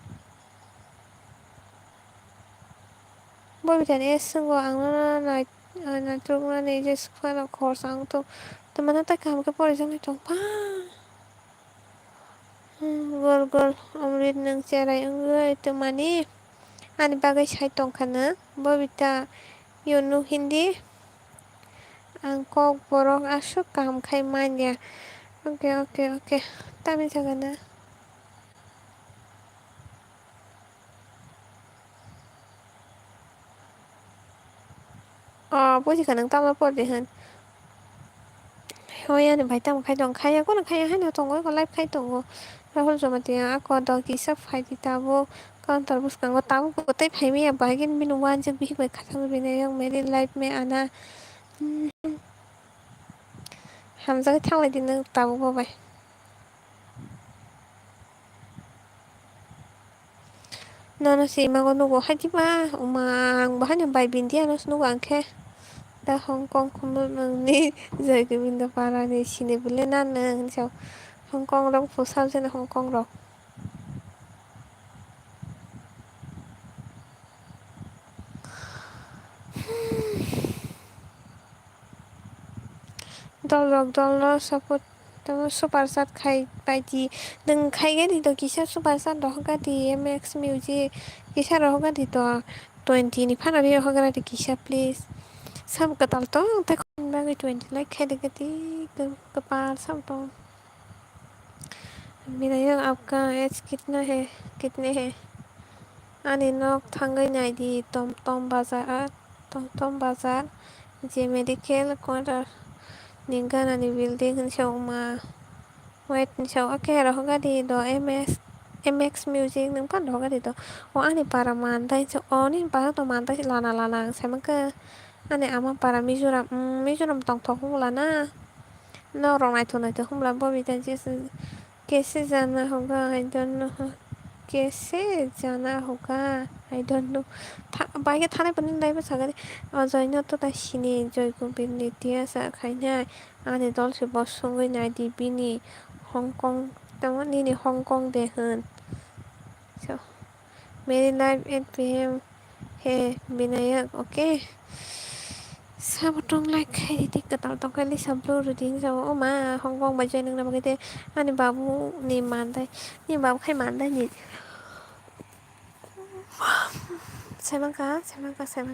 बबितानि संगो आंनो ना ट्रुगना ने जे सुफाना खर्स आं तो माने ता काम के परी जंग तो पा गल गल अमृत नों चेराय अंगै तो माने आनि बागै साइ तंखानो Babita योनु Hindi ang kok borok asuk kam khai manya okay tami jaga na buji kanang tama por de han hoya ni bai tam khai dong khai ko na khai han no tong ko live khai tong rahul jomati ako dog ki sab khai di tabo kan tarbus kan ko tabo ko tai phai mi ba gin bin wan jik bi bai khatam bi ne yang meri live me ana hamza thang din tabo bo bai no si ma ko no ko haji ba umang ba han bai bin dia no snu ang khe da Hong Kong kumu ni zai ke bin da para ni sine bule na nang chao Hong Kong rong fu sao chen Hong Kong rong dollar support tamo super sat khai pai di nang khai ge di to kisa super sat ro ga di mx music kisa ro ga di to 20 ni phana ri ro ga di kisa please sam ka tal to ta khon ba 20 like khai de ga di ka par sam to मेरा ये आपका age कितने है ani nok thangai nai di tom bazar je medical quarter ningana ni building show ma wait show okay rahoga di do ms MX Music nang pando ka dito. O ani para mantai so oni para to mantai lana lana sama ke ani ama para Mizoram tong thok lana no rong nai to hum la bo bi tan कैसे जाना होगा I don't know कैसे जाना होगा I don't know bike थानाय पनि लाइबो सागरे अजयनो त सिनि जयको बिनितिया सा खाइना आनि दलसे बसंगै नायदि बिनि हंकं तमनि हंकं देहोन so मेरी लाइफ एट पीएम है Vinayak okay Sao trong like hay thì cái tao tao cái lý sắm rồi tiếng sao mà Hong Kong bây giờ nâng làm cái thế anh bảo niệm màn đây nhưng bảo khai màn đây nhỉ xem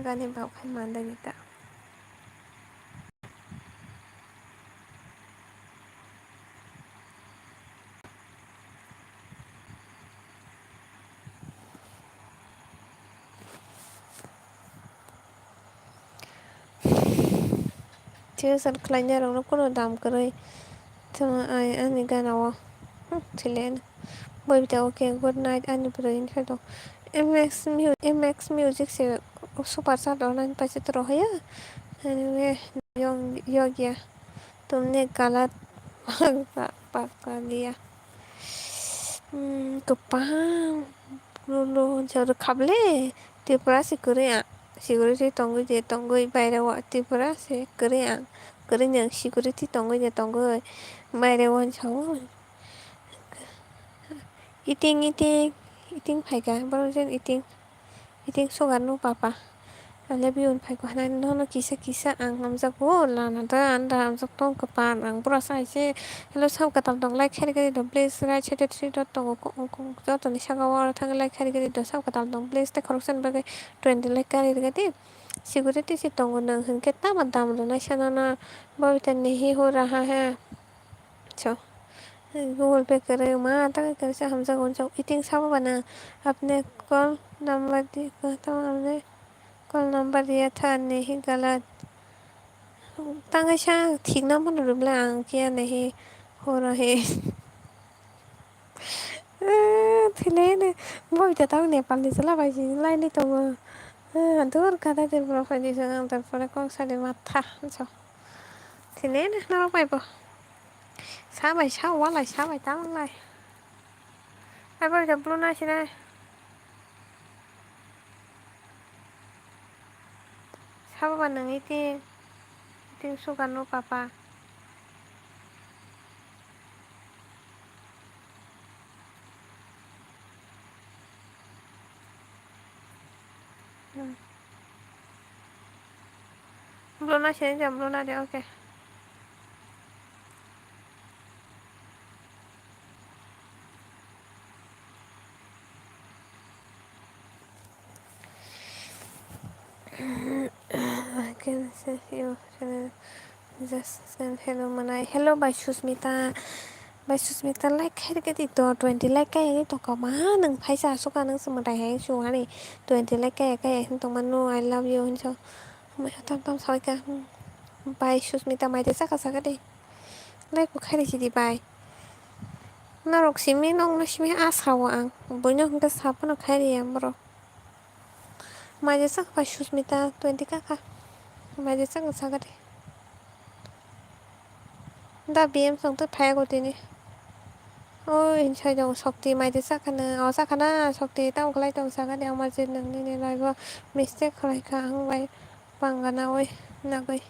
cái niệm bảo khai màn đây nhỉ ta chứ sao lại nhà nó có đam cái thôi ai anh cái nào thì lên bởi vì ok good night anh brain phải đâu MX Music से super सा online पैसे तो रहे हैं anyway यो गया तुमने गलत पका लिया Kupang lulu jauh kable tipura si Korea security tonggu je tonggu bayre wa tipura si Korea Korea security tonggu je tonggu bayre wa jauh eating phải cả bao giờ eating sugar no papa lebih unpai ko hanan no kisa ang amjako lana da anda amjak tong kapan ang pura sai se hello sam katam dong like khari gari do please right chat 3 ko jo to ni saga war thang like khari gari do sam katam dong please te correction bagai 20 like kari gati security si tong no hun ke ta madam do na sana बहुत नहीं हो रहा है चो Google Pay करे माँ तक कैसे हमसे कौन सा ईटिंग सब बना अपने कॉल नंबर दी कहता हूँ हमने कॉल नंबर दिया था नहीं गलत तंगशा ठीक ना बन रुबला किया नहीं हो रहे थिले ने वो इतना तक नेपाल चला भाई जी लाइन तो दूर कदा देर प्रोफाइल से तारপরে कौन सा दे माथा अच्छा थिले ने ना पाइबो साबाय सावालाय साबाय तालाय आइबार जब्लु नासिना साबा नों इथिं सुगानो पापा ब्लू नासिना जब्लु ना दे okay I can see you just send hello manai hello by Susmita like hay cái gì to 20 like cái to có má nâng phải sao số ca nâng xem mà đại hay số này 20 like cái tông manu I love you cho mày tâm sao cái by Susmita mày thì sao cái đi like của khai gì đi by nó rục xí mi nông nó xí mi sao ăn bữa nhau cái sao nó khai đi em bro mày thì sao by Susmita 20 cái mày thì sao cái đi 나 BM 성도 팔고 되니 ôi trời dòng sọc thì mày thì sắc khana sọc thì tao cái tao sắc cái mà trên đường này lại có mistake lại cả không vậy bằng cái nào ơi nào coi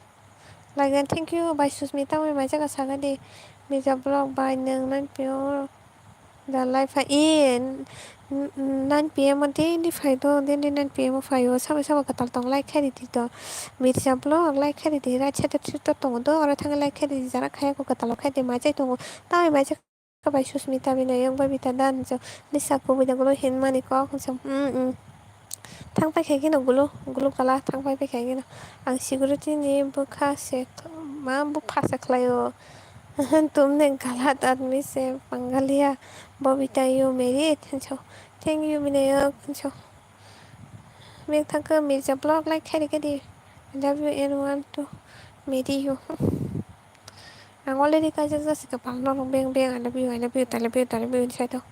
lại gần thank you by Susmita mày chắc là sắc cái đi mìnhจะ blog by 1 the live phải in 9 PM mati di phải to then 9 PM phải sao cái tao like khai đi to mìnhจะ blog like khai đi ra chat to tong to और thằng like khai đi ra khai ko cái tao khai đi mà chạy tong tao mày chắc by Susmita Binayang babita dan so lisa ko bida gulo hinmani ko kung sa thangpai khay gino gulo kala thangpai pe khay gino ang security ni bukha se ma bukha se klayo तुमने गलत आदमी से पंगा लिया Babita you मेरी छो thank you Vinayak छो मैं थक मिर्जा ब्लॉग लाइक खाई के दी love you and want to marry you ang already ka just ka pang no beng I love you I love you I love you I love you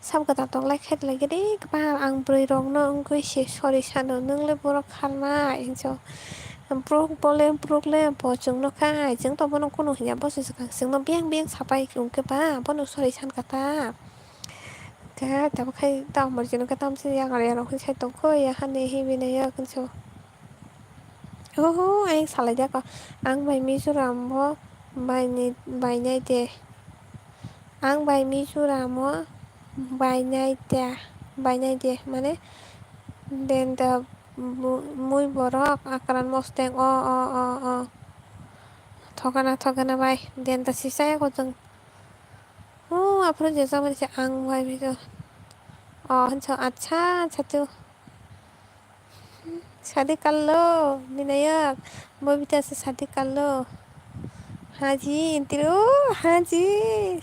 साबगोदान दंलाय खायदलाय गेदे बा आं ब्रै रंनो गैसे सरि सानो नोंलाय बर' खारनाय हिनजाव प्रब्लेम जोंनो खाय जों तब नंखौ नुहैया बसो जोंनो बें साबाय गोबा बनो सरि सानखाथा दाबखाय दामरजों दामसै आं साइद दंखौ हानि हिबिनाया खनस' आं सालायदों आं बाय मिज'राम बायनाय दे आं बाय मिज'राम बायनाय दे माने देन दा मुइ बरक आक्रान मस्तें अ थगाना बाय देन दा सिसाया जों आफ्रोन जेजा मोनसे आं बाय बिखौ होनस आतसा साथु शादी कर लो विनायक बबीता से शादी कर लो हाँ जी हाँ जी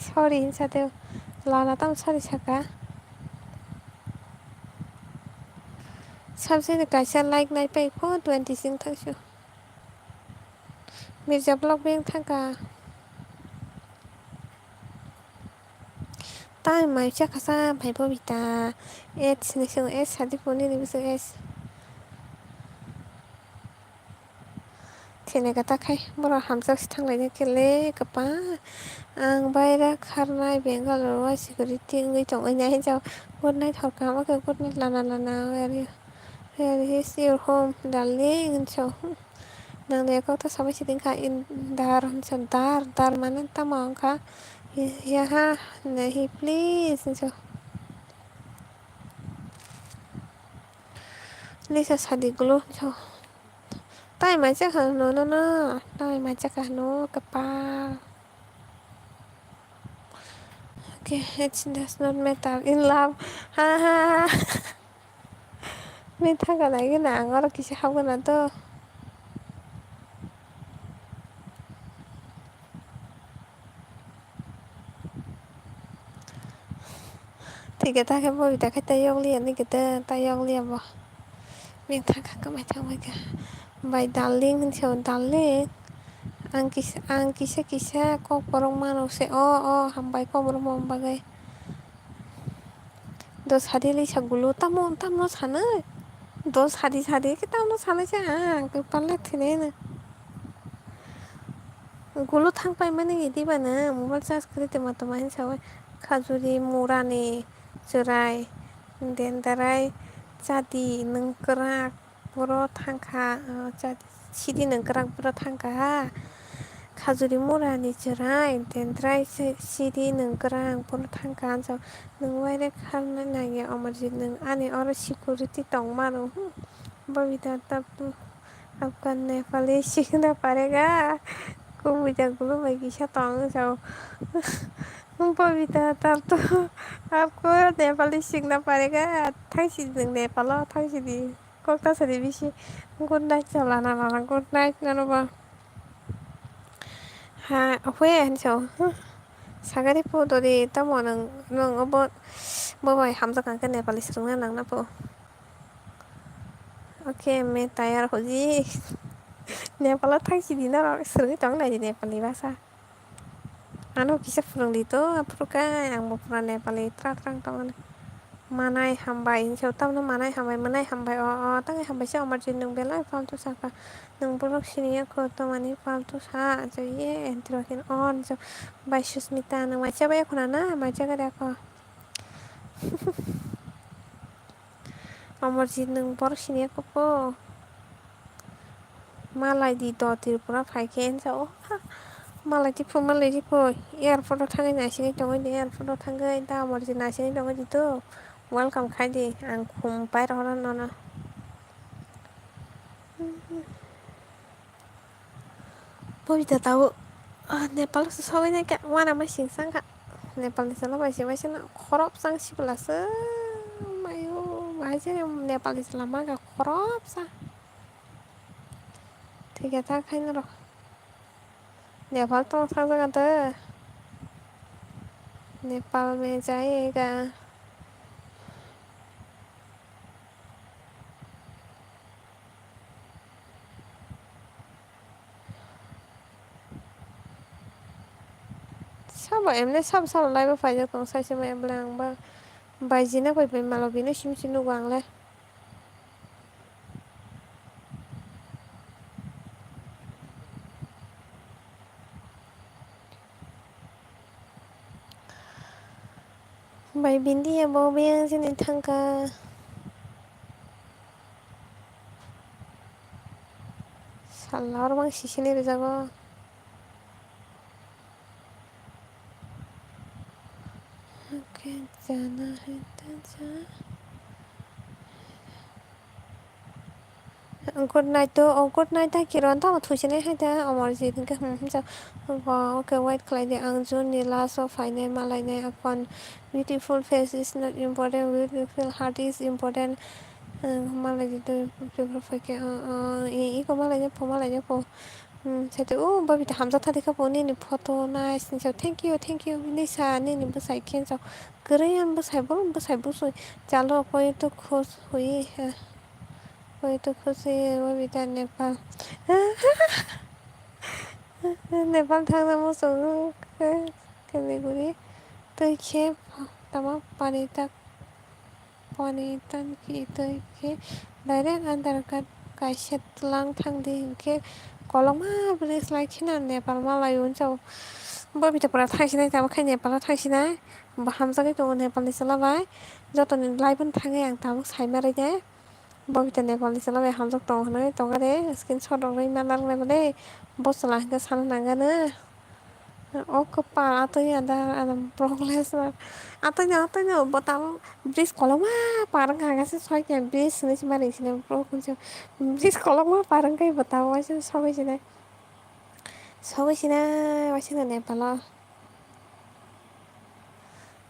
सरि साथो लाना ताम सरि साका सबसे कैसा लाइक नाइट पे को 26 थांसो मिर्जा ब्लॉक बेंक थांका ताई माइचा खसा भाई बबीता एच निसो एच शादी फोनी निसो एच थेने ताखाय बर' हामजासो थांलायनो केले गोबा आं बायरा खारनाय बेंगालराव सिकिउरिटि दं हिनजाव गुड नाइट हरखाबाखै गुड नाइट लाना where is your home darling होनसौ नोंनियाखौथ' साबाय सिदिंखा दार होनसौ दार माने तामाव आंखा याहा नहीं प्लिज होनसौ लिसा सादिगुलु होनसौ टाइमा जाखा न टाइमा जाखा न कपाल okay it does not matter in love ha may थांगा नायगोन आं आरो किसे हावगोन तो ठीक है ताके बबीता खाय तायगलिया निकेते तायगलिया बा may थांगा कमाय थांबायगा बाय डार्लिं होनसौ डार्लिं आं किसे कक बरं मानवसे हामबाय कबरं बागै दस हादी लिसा गुलु तामनो सानो दस हादी के तामनो सानैसै आं गोपाल थेनेनो गुलु थांबाय माने इदिबानो मबाइल चार्ज करिते मातमा हिसाबै खाजुरि मुरानि जोराय देनदाराय जादि नोंगोराक बर' थांखा सिरि नोंगोराक बर' थांखा खाजुरि मुरानि जोराय देनद्राय सिरि नोंगोरां बर' थांखा होनसौ नों वायरे खारनो नागिर अमरजित नों आनि और सिकिउरिटी दं मानो बबीता तब आपका नेपाली सीखना पड़ेगा बबीता गुलु मैं किसा तंग जाओ बबीता तब तो आपको नेपाली सीखना पड़ेगा थांसी जों नेपालाव थांसीदि कक्टासारि बिसि गुड नाइट लाना गुड नाइट नानबा हा हवे होनसौ सागारि फदरि तम नों बबाय हामजाखांखो नेपालि सोलोंना लांनांगौ ओके मैं तैयार हो जी नेपालाव थांसीदि ना सोलोंनो थांनायदि नेपालि भाषा आनो किसा फोरोंदिथ' आफ्रुखाय आंबो फुरा नेपालि ट्रां थाङो मानाय हामबाय हिनसाव तामनो मानाय हामबाय मोननाय हामबाय ताङै हामबायसो अमरजित नों बेलाय फालतु साखा नोंबोल' सिनियाखौ तमानि फालतु सा जायो एन्ट्रकिन अन बाय सुस्मिता नों मानसिया बायखना ना मानसिया गारियाखौ अमरजित नों बर' सिनियाखौबो मालाय दि त्रिपुरा फायखे हिनसाव मालाय दिफु एयारपर्टआव थाङै नासिनो दङ दे एयारपर्टआव थाङै दा अमरजित नासिनो दङ दिथ' वेलकाम खायदि आं खुमबाय रनो Babita tahu Nepal sawahnya kayak mana masih sangka Nepal di sana masih korop sang sibelase mayu bahasa Nepal di selama gak korop sa tiga tak kain roh Nepal tuh sang kata Nepal में जाएगा सब एमने सब live Pfizer कौन सा से मैं belong बा बायजेना फैबाय मालाय बेनो सिमसिम नुगौ आंलाय ओमफ्राय भिन्दिया बबेया जेने थांखा साल्ला और बांसिसो रोजागो जाना है जा गुड नाइट तो गुड नाइट किरण तो थुइसोनाय हायदा अमरजित ओके वाइट खालायदो आं जुननि लास्टआव फायनाय मालायनाय आफान beautiful face is not important beautiful heart is important मालाय फैखे इखौ मालायनो साइड बबिता हामजाथारैखा नि फट' नाइस थेंक इउ निसा नि बसाई खेनसाव गोरै बसाई बुसुई चालो कोई तो खुश हुई है कोई तो खुशी है बबिता नेपाल नेपाल थांना मोसौ कैलेगुरि दैखे तामा पानितान की दैखे डाइरेक्ट आधार कार्ड गायसेटलां थांदो इनके कलमा ब्रिज लाखिना नेपाल मालाय उनसाव बबिताफोरा थांसिनाय ताबाखाय नेपालाव थांसिनाय हामजाखै दङ नेपालनिसो लाबाय जतनि लाइफनो थाङो आं ताबो सायमारै दे बबिता नेपालनिसो लाबाय हामजाख दङ होनो दङरे स्क्रिन सट हरनो इमान नांलायबाय बस लाहैखो साननो नांगोन atau botal bris kolong parang kagak sesuai kayak bris ini cuma di sini pro kunci bris kolong parang kayak botal aja sampai sini masih Nepal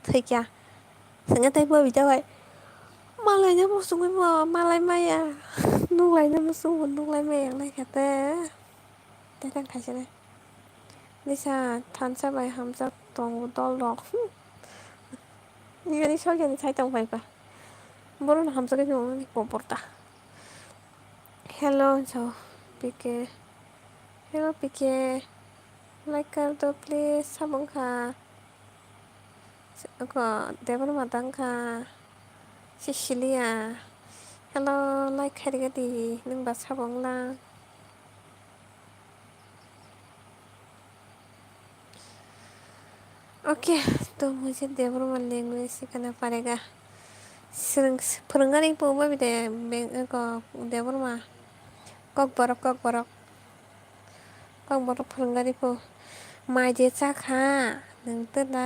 थैखा सोंङो Babita मालायनो मोसौखौ मालाय माया नुलायनो मोसौ नुलाय माया नायखादो दा थांखासै निसा थानो जाबाय हामजा दं दल दं Ini soalnya saya tahu apa baru nak hamzah itu ni komporta hello so pike hello pike like कर दो please sabung ka ako Debbarma ka Cecilia hello like harga di nung bas sabung la okay तो मुझे देवरमा language सीखना पड़ेगा फोरोंगारि पौबा बिदे देवरमा कक बरक फोरोंगारि पौ माइदे जाखा नोंथ दा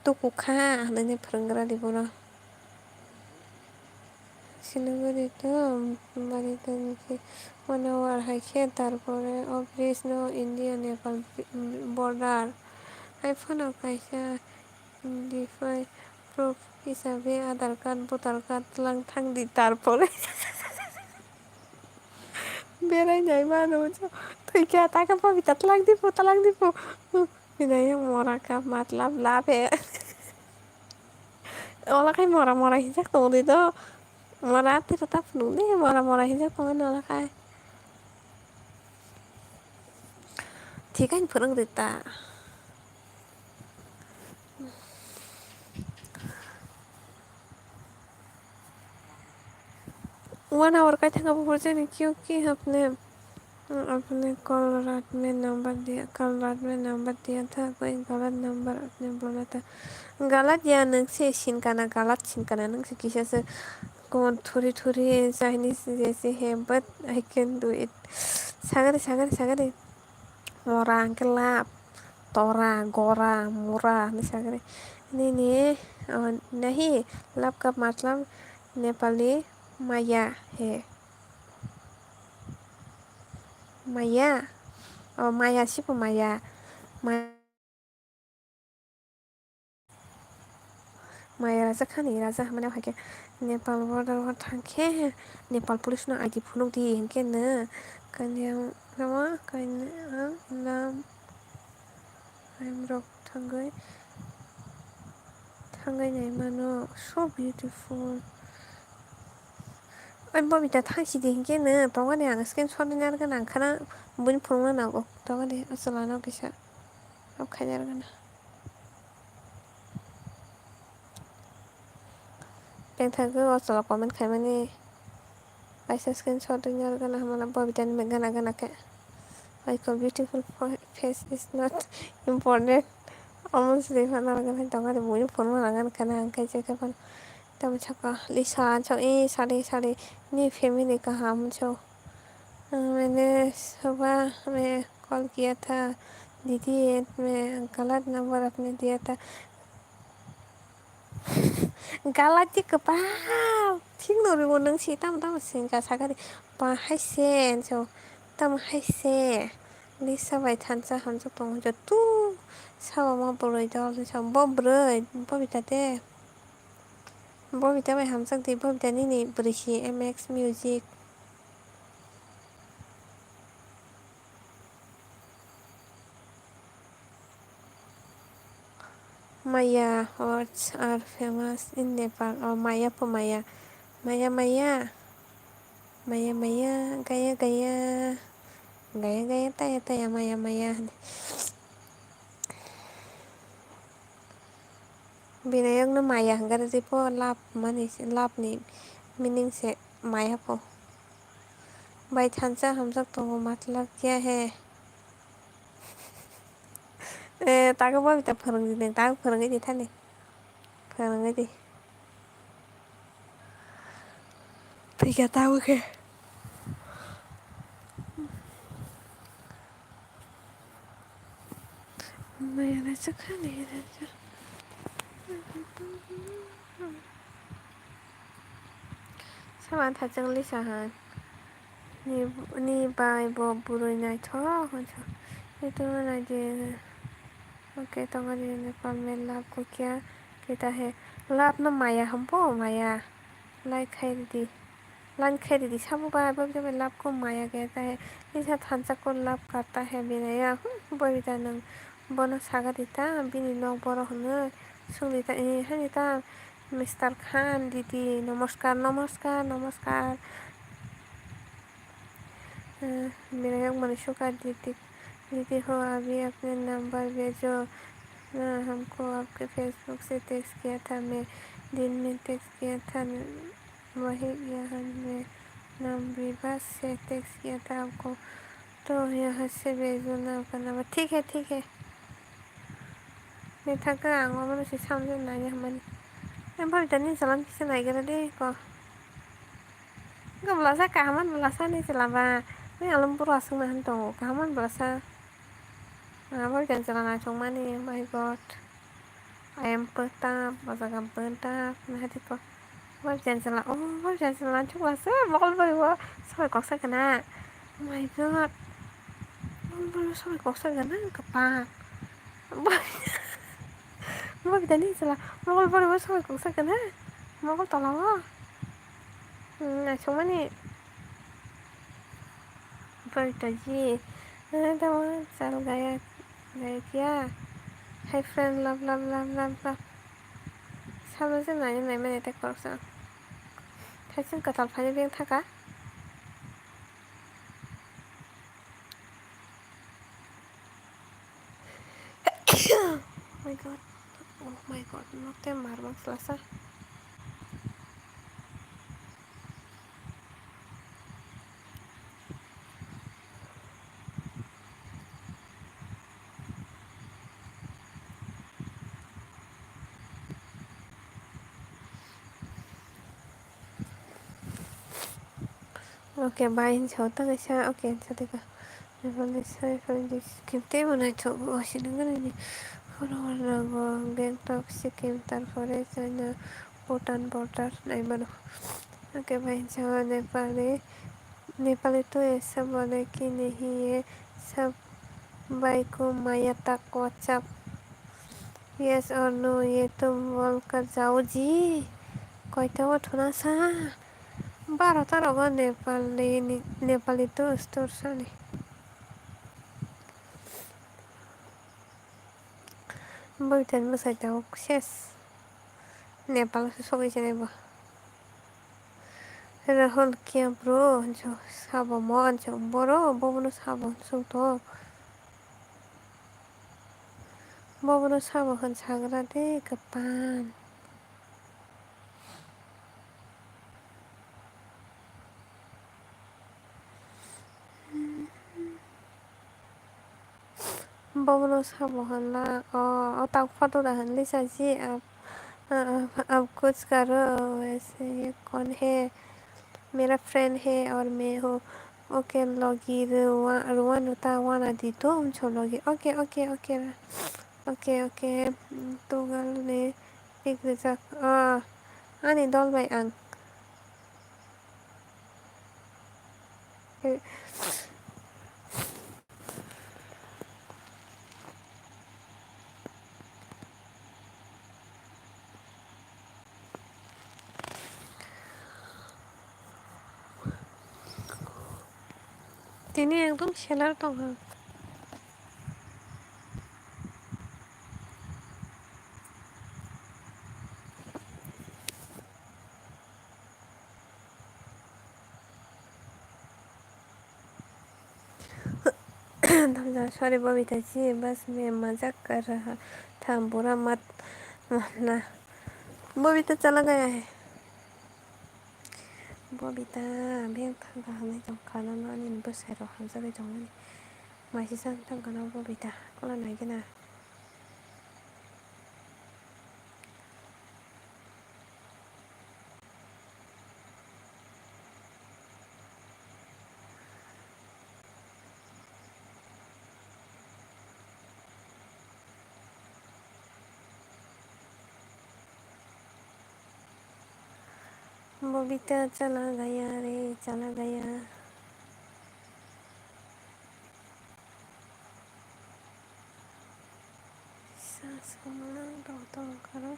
दख'खा होननानै फोरोंगारि बर' सिलिगुरिथ' बारिथानिफ्राय 1 hour हाइखे तारपरे ब्रिज न इन्डिया नेपाल बर्डार आइफोनाव खायसा दिफाय प्रुफ हिसाबै आधार कार्ड भटार कार्ड लां थांदि तारपरे बेरायनाय मानो थैखा ताका पविता तलाक दिपो बिनाय मरा का मतलब लाभ है ओला काय मरा हिजाक तोंदे तो मरा तेरा तप नुने मरा हिजाक तोंदे ओला काय थिगानो फोरोंदो ता 1 hour का था वो से क्योंकि अपने कल रात में नंबर दिया था कोई गलत नंबर अपने बोला था गलत या नंसे सिनकाना गलत सिनकाना नंसे किसी कौन थोड़ी चाइनीज जैसे है but I can do it सागरे मोरा अंकल लाप तोरा गोरा मोरा सागरे नहीं लाप का मतलब नेपाली माया है माया माया सिपो माया राजा खानी राजा हमने भागे नेपाल बॉर्डर थांखे नेपाल पुलिस न आईडी फुनुक दी इनके न कन्या नाम रक थांगै नहीं मानो so beautiful बबिता थांसिदे इनके न तंगादे आं स्क्रीन शॉट दिनार गना खाना बुन फुंना नागो तंगादे असलाना किसा अब खाइनार गना Bengtago wasala comment khaimani paisa screenshot nya gana hamala babitan gana gana ke like a beautiful face is not important almost they fana gana tonga de buni phone ma gana kana angkai je kapan tam chaka lisa cho e sare ni family का हम छो मैंने सुबह में call किया था दीदी मैं गलत number अपने दिया था Galati kepal ting no ri wonang si tam sing ka sagari pa haisen so tam haise lisa bai thansa hamsa tong jo tu sawa ma boroi dol so bobroi bobita te bobita bai hamsak de bobita ni brisi mx music Maya words are famous in Nepal or Maya po Maya Maya Maya Maya Maya Gaya Gaya Gaya Gaya Taya Taya Maya Maya Binayang na Maya Garasi po lap money lap ni meaning से माया po भाई थांसा हम सब तो मतलब क्या है ताको बबिता फोरोंगिदों ताको फोरोंगिदि थाने फोरोंगिदि तैया ताको के मैंने चखा नहीं sama thajang lisahan ni bai bo buroi nai tho honcho itu na je okay तुम्हारी नेपाल में लाभ को क्या कहता है लाभ न माया हमको माया लाइक खरीदी लाइन खरीदी सब बाबा जब लाभ को माया कहता है ऐसा थांसा को लाभ करता है बिना बबिता नंग बनो सागा देता बिनी नौ बरो हनो सुनिता हनिता मिस्टर खान दीदी नमस्कार नमस्कार नमस्कार मेरा एक मनुष्य का दीदी दीदी हो अभी अपने नंबर भेजो ना हमको आपके फेसबुक से टेक्स्ट किया था मैं दिन में टेक्स्ट किया था वही यहाँ में नाम विवास से टेक्स्ट किया था आपको तो यहाँ से भेजो ना आपका नंबर ठीक है मैं थका आऊँगा मैं उसे समझ नहीं हमारी मैं बहुत जल्दी चलान किसे नहीं कर दे को belasa kaman belasa nih selama ini alam pura sungahan tuh kaman belasa apa jangan celana cuma nih my god ayam petap masakan petap nah hati kok apa jangan celana apa jangan celana cuma saya bakal bawa sampai kok saya kena oh my god baru sampai kok saya kena kepak mau kita nih celah bakal bawa sampai kok saya kena bakal tolong nah cuma nih जी तो चल गया क्या hi friend love love love love love साबसे नाय नाय मैंने tech करसा Thyssen कताल फानि बें थाका oh my god नोटे मारमाक्स लासा ओके बाय होता कैसा ओके सतेका मैं सारे फ्रेंड कितने बनाए तो वाशिंग करने फॉरवर्ड गैंगटॉक सिक्किम तारपरे चाइना भूटान बॉर्डर नहीं बनो ओके भाई जो नेपाली तो ऐसा बोले कि नहीं ये सब भाई को माया तक व्हाट्सएप यस और नो ये तुम बोल कर जाओ जी कोई तो वो थोड़ा सा 12 नेपाली तो स्टोर सानी बबितान मोसाइटाव सेस नेपाल से सबै जेनेबा राहुल क्या ब्रो जो साबो मन जो बरो बबनो साबो होन साग्रा दे कपान बबलो साबोहला अब फोटो रहन ली साजी अब कुछ करो वैसे ये कौन है मेरा फ्रेंड है और मैं हूँ ओके लगी रुआन उता वाना दी तो हम छोलोगी okay okay okay okay okay तुगल ने एक जैसा ani dolbay ang তিনি একদম সেলার তো सॉरी बबीता जी बस मैं मजाक कर रहा था बुरा मत मानना बबीता चला गया है बबीता बेग थांगा हमें जम खाना नानी बसेरो हमसे जमनी मासी सान थांगा ना बबीता कोला नहीं के ना बबीता चला गया रे चला गया सांस तो करो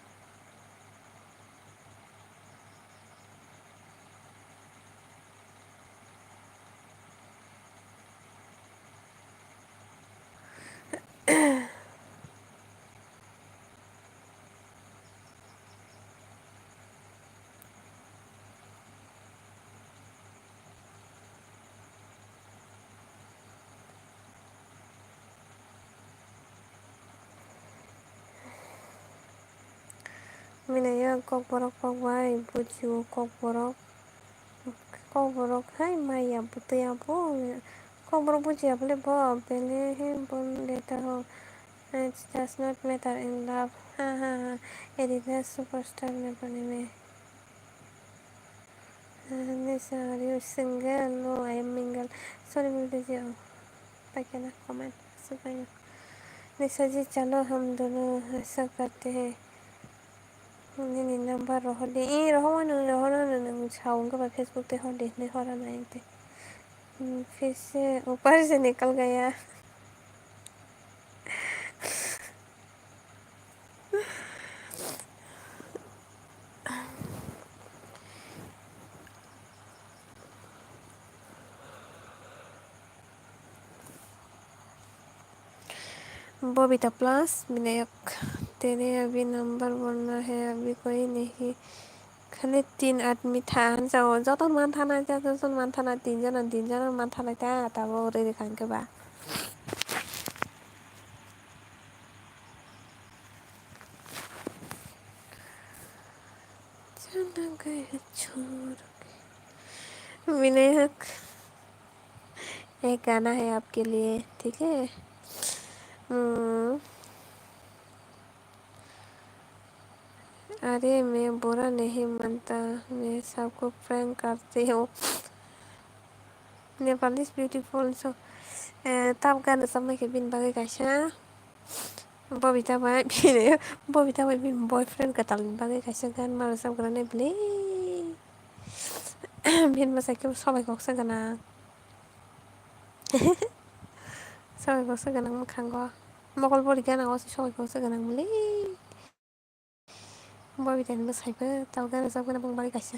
Minaya kok borok kok wai buju kok borok hai maya butu ya bo kok borok buju ya boleh bo bele he bon later ho it does not matter in love ha ha ha it is a superstar never name are you single no I am mingle sorry बोलते जी ताकि ना comment सुबह निशा जी चलो हम दोनों ऐसा करते हैं नहीं नंबर रहो रहो छाऊंगा फेसबुक पे हो देखने हो रहा नहीं थे फिर से ऊपर से निकल गया बबीता प्लस विनायक तेरे अभी नंबर बोलना है अभी कोई नहीं खाली 3 आदमी था जाओ जतन मान थाना जतन मान थाना 3 जना मान थाना था तब रे खान के बा चला गया छोड़ विनायक एक गाना है आपके लिए ठीक है अरे मैं बुरा नहीं मानता मैं सबको प्रैंक करती हूँ Nepal is beautiful so tap गाना समय के बिन बागे कैसा बबीता भाई बिन बबीता भाई बिन बॉयफ्रेंड का ताल बागे कैसा गान मारो सब करने बले बिन मसा के सबाई गक्सा गाना सबाई गक्सा गाना मखांगो मगल बड़ी गाना गक्सा सबाई गक्सा गाना मले बबीता ने मसाइबो ताव गाना सब गाना बागे कैसा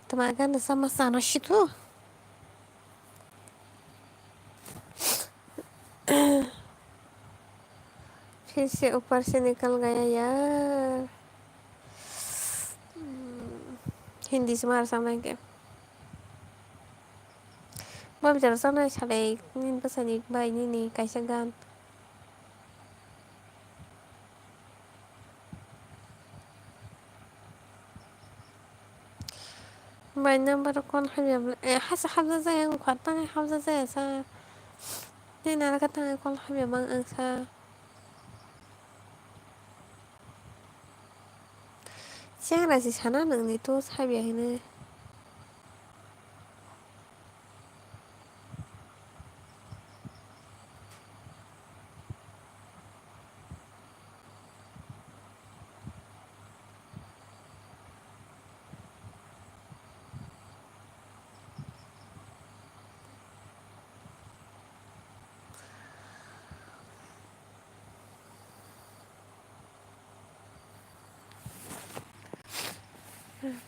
तुम्हारा गाना sama sana situ फिर से ऊपर से निकल गया यार हिंदी से मार sama के mau bicara sana saleh ini pesan Iqbal ini nih kaisa gan banyak baru kon habis حاسة حافظة زي مقطعة حافظة زي Nên là cái thằng con hai mẹ mang ăn xa. Chắc là chỉ chán ăn thì tôi hai mẹ này.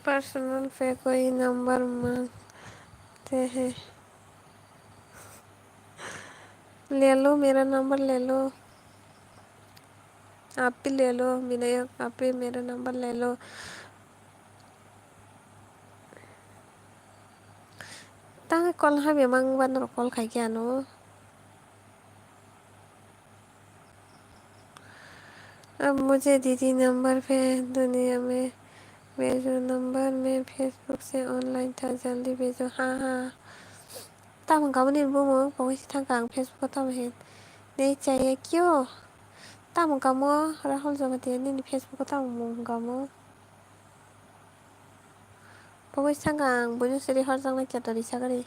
Personal Pay कोई number मांगते हैं, ले लो मेरा number ले लो, आप भी ले लो विनायक, आप भी मेरा नंबर ले लो. Tang call hai memang ban call khai kia no. अब मुझे दीदी नंबर पे दुनिया में भेजो, नंबर में फेसबुक से ऑनलाइन था, जल्दी भेजो. हाँ हाँ tao không có nên mua mua có thằng càng Facebook tao hết đây chạy kêu tao không có mua ra hôm giờ mà tiền nên Facebook tao không có mua có thằng càng bây giờ sẽ đi hỏi rằng là chặt đi sao cái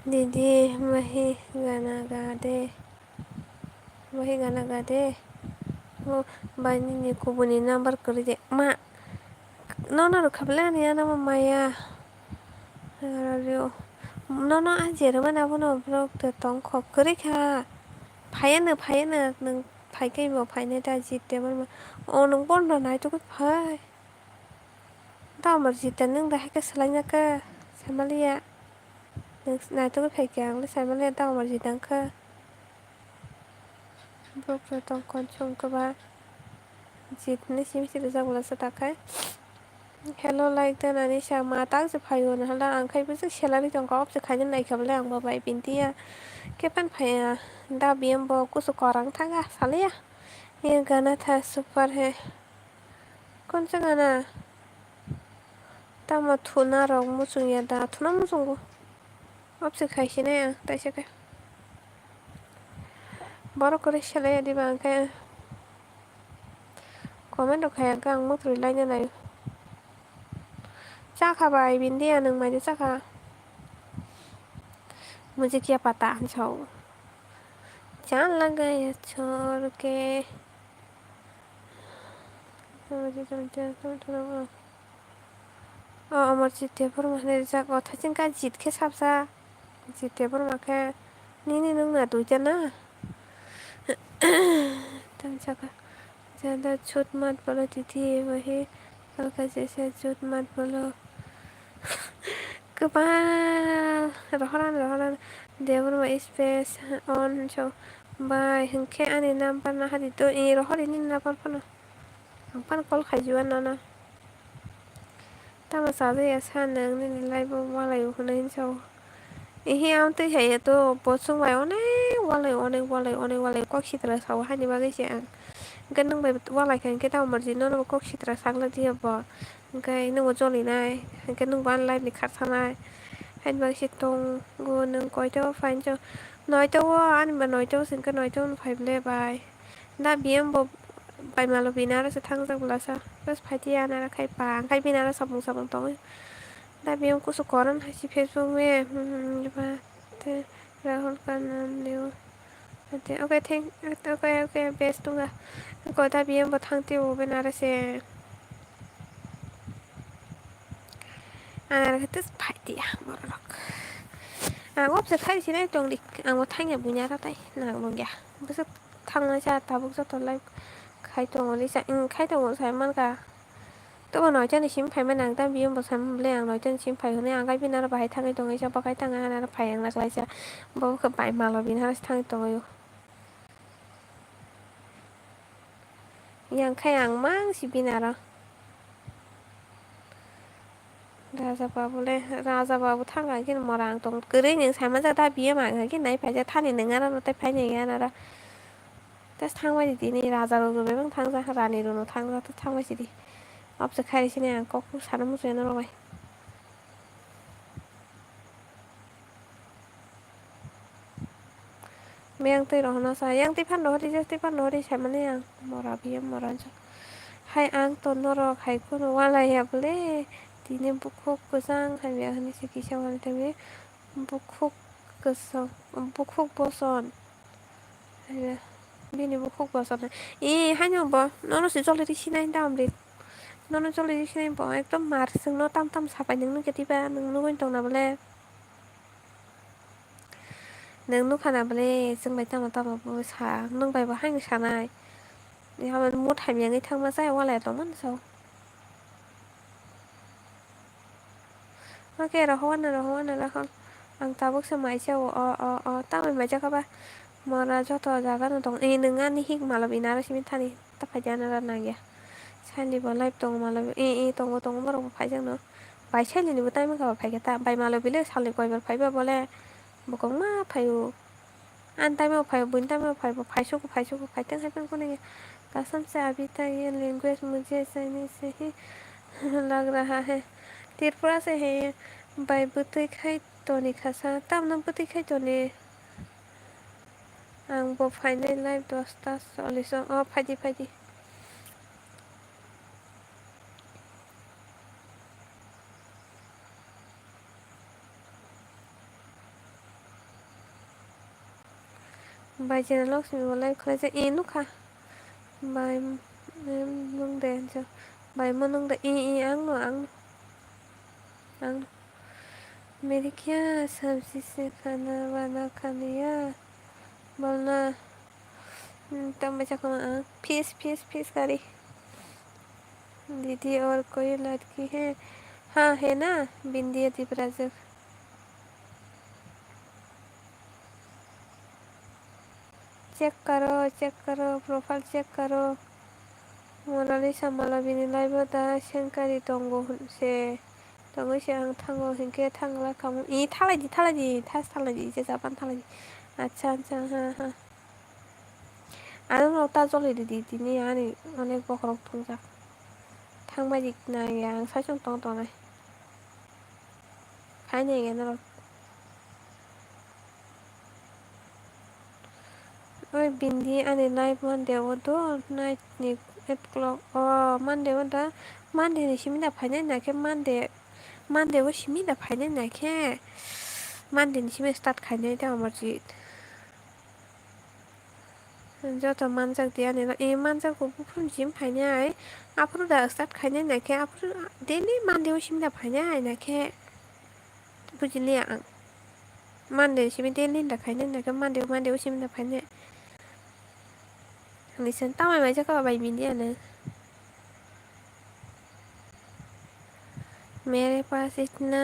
दीदी वही गाना गा दे वो बनी ने को बनी number कर दे मा no kabla ni ana maya radio no ajer mana bono blog te tong khop kri kha phaiano nang phai kai bo phai ne ta jit te ma o nang bon na nai to ko phai ta mar jit te nang da ka salanya ka samalia nai to ko phai kyang le samalia ta mar jit dang ka blog te tong kon chung ka ba jit ne sim si da wala sa ta kai hello like the Anisha matang se phayo na hala ang khai bu salary tong ko se khai nai khab le ang ba bai pintia ke pan phaya da biem bo ku su korang thanga salia ये गाना था super है कौन सा गाना ता थुना रंग मुसुंग या दा थुना मुसुंग अब से खाइसे ने तैसे के बरो करे चले दी बांग के कमेंट खाया गांग मुथ्रि लाइन नाय चाखा बाई बिंदिया नंग माइदे चाखा मुझे क्या पता छौ जान लगा ये छोड़ के मुझे तुम अमर जितेफोर माने जा गथासिन का जितखे साबसा जितेफोर माखे नी नंग ना दुइजा ना तम जगह ज्यादा झूठ मत बोलो दीदी वही हल्का जैसे झूठ मत बोलो गोबां रहरान देवरमा स्पेस ऑन छौ बाय हंखे आनि नाम्बार ना हादि तो ए रहरिनि नाम्बार फनो आंफान कल खाइजुआ ना tama sabe ya sana ni lai bo walai hunai chau ehi am te hai to posung wai walai ko khitra sau hani ba ge se gan nang bai walai kan ke ta marji no ko khitra sakla dia ba kai nang joli nai kan nang ban lai ni khat sanai han ba se tong go nang koi to fain cho nói to an ba nói to sin ka nói to phai ble bai da biem bo bai malo binara se thang sa bula sa bas phaitia na khai pa khai binara sabung to da biem ku su koran hai si facebook में बात राहुल का नाम लियो okay thank okay best दूंगा को दा biem बताते हो binara से ana ka tis phaitia morok आंबो खायसेना दं आंबो थाइना बुnya ratay nang ya bớt thăng nó ra tao bớt tao lại khai tuồng đi sai khai tuồng sai man cả tôi bảo nói cho nên xin phải mà nàng ta biếng bảo sắm lẹ nói cho nên xin phải hơn ang cái bên nào bài thăng cái tuồng ấy cho bao cái thăng anh nó phải ang lại ra bao cái bài mà là bên nào thăng tuồng ấy yang khai ang mang si bên nào Raja babu thang cái mà nàng tuồng cứ đấy những sai mà ra ta biếng mà cái này phải ra thang thì nàng nó tay phải này nghe nó tes थांबाय दिनै राजा रज'बाय थांजा रानि रनो थांजाथ' थांबायसै दि माबसो खायसै ने आं क'कौ सानो मोजाङैनो रबाय मैंग तै रहना सा yang tै फान रहरि जस्ति फान रहरि सामने आं मरा बियो मरानस हाय आं तो नर खायखौ नवालायाबले दिनै बुखुब गोजां हायबिया होनि सिकिसाव हानि थामि बुखुब गोसों बुखुब बसन Bini buku bosan. Hanya bo, nono si jolly di sini dalam deh. Nono jolly di sini bo, ekdom marsing no tam tam sampai neng ketiba neng nu entong na bole. Neng nu kana bole, sing bai tam tam bo sa, neng bai bo hang sanai. Ni haman mut ham yang itang masai wala to man so. Oke, rahoan. Ang tabuk sama Aisyah, tahu macam apa? Mara joto jaga nonton. Nengan nih hik malam inara sih mitani. Tapi jangan nang ya. Sali bo live tong malam. Tong baru pajang no. Bai sali ni butai maka pai kita. Bai malam bila sali koi bai pai boleh. Bukong ma payu. Antai mau payu buntai mau payu pai teng hai pun kuning. कसम से अभी तक ये language मुझे सही सही log रहा है त्रिपुरा से है बाय बुतै खाय तोनि खासा तब न बुतै खाय तोनि आंबो फाइनाल लाइभ 10:40 फाइदि बाय जेना लक्ष्मी लाइभ खालाय नुखा बाय नों दे बाय नों दे आं मेरी क्या सब्जी से खाना बना खानिया बोलना तब बच्चा को फीस करी दीदी और कोई लड़की है हाँ है ना बिंदिया दीपराज चेक करो प्रोफाइल चेक करो मोनालिसा मालाबिनि लाइभ दा सेंकारि दंगो से दंगोसे आं थांगो हिंके थांला खामो थालायदि जे जाबान थालायदि आच्छा हा आरो ता जलैदि दिनि आनि अनेक बखरं थंजा थांबायदि नाया आं साइसं दंनाय फायनाय गेन ओइ बिन्दि आनि लाइभ मानदेयाव नाइटनि 8 o'clock मानदेयाव दा मानदेनि सिमिदा फायनाय नाखे मानदेयाव सिमिदा फायनाय नाखे मानदेनि सिमी स्टार्ट खायनाय दा अमरजित जत मानजाक दिया ने मानजाक बुफ्रुम जिम फायनाय आफुर दा स्टार्ट खायनाय नाखे आफुर डेली मानदेयाव सिमिदा फायनाय नाखे बुजिले आं मानदेयाव सिमी डेली दा खायनाय नाखे मानदेयाव सिमिदा फायनाय Listen, tama mai jaka बाई बिंदिया ने मेरे पास इतना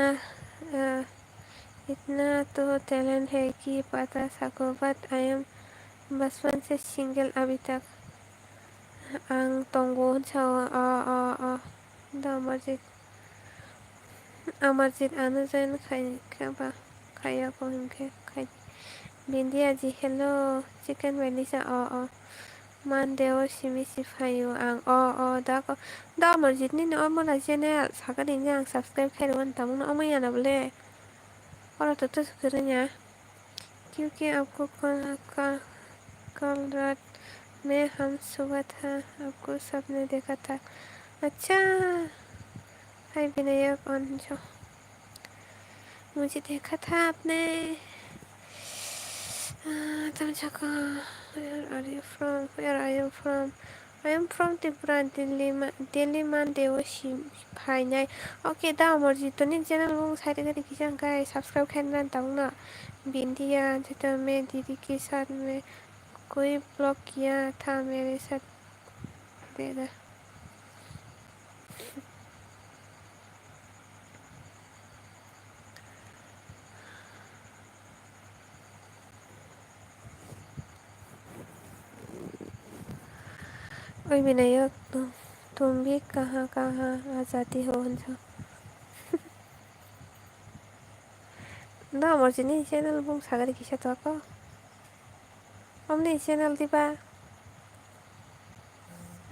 तो टैलेंट है कि बता सको बट आई एम बचपन से सिंगल अभी तक आं तंगो होनसाव दा अमरजित आनो जेन खायाखौ हिंखे खाय बिंदिया जी हेलो चिकेन बायदिसा Monday simi sifayo ang da Amarjit ni no मोला चैनल सागरी ने आं सब्सक्राइब खेरवन तमन अमैया ना बोले और तो सुकर냐 क्योंकि आपको कल रात में हम सुबह था आपको सबने देखा था अच्छा हाय विनायक अंशु मुझे देखा था आपने तुम जगह where are you from I am from Tripura, Delhi Mandeo Painai. Okay, da morji to ni channel bung side का दिखी guys subscribe करना ताऊँ बिंदिया जब मैं दीदी के साथ में कोई ब्लॉग किया था मेरे साथ देना ओए विनायक तुम भी कहाँ कहाँ आ जाती हो हंसो 나 머지니 channel bung sagari kisah tu ako omni channel tiba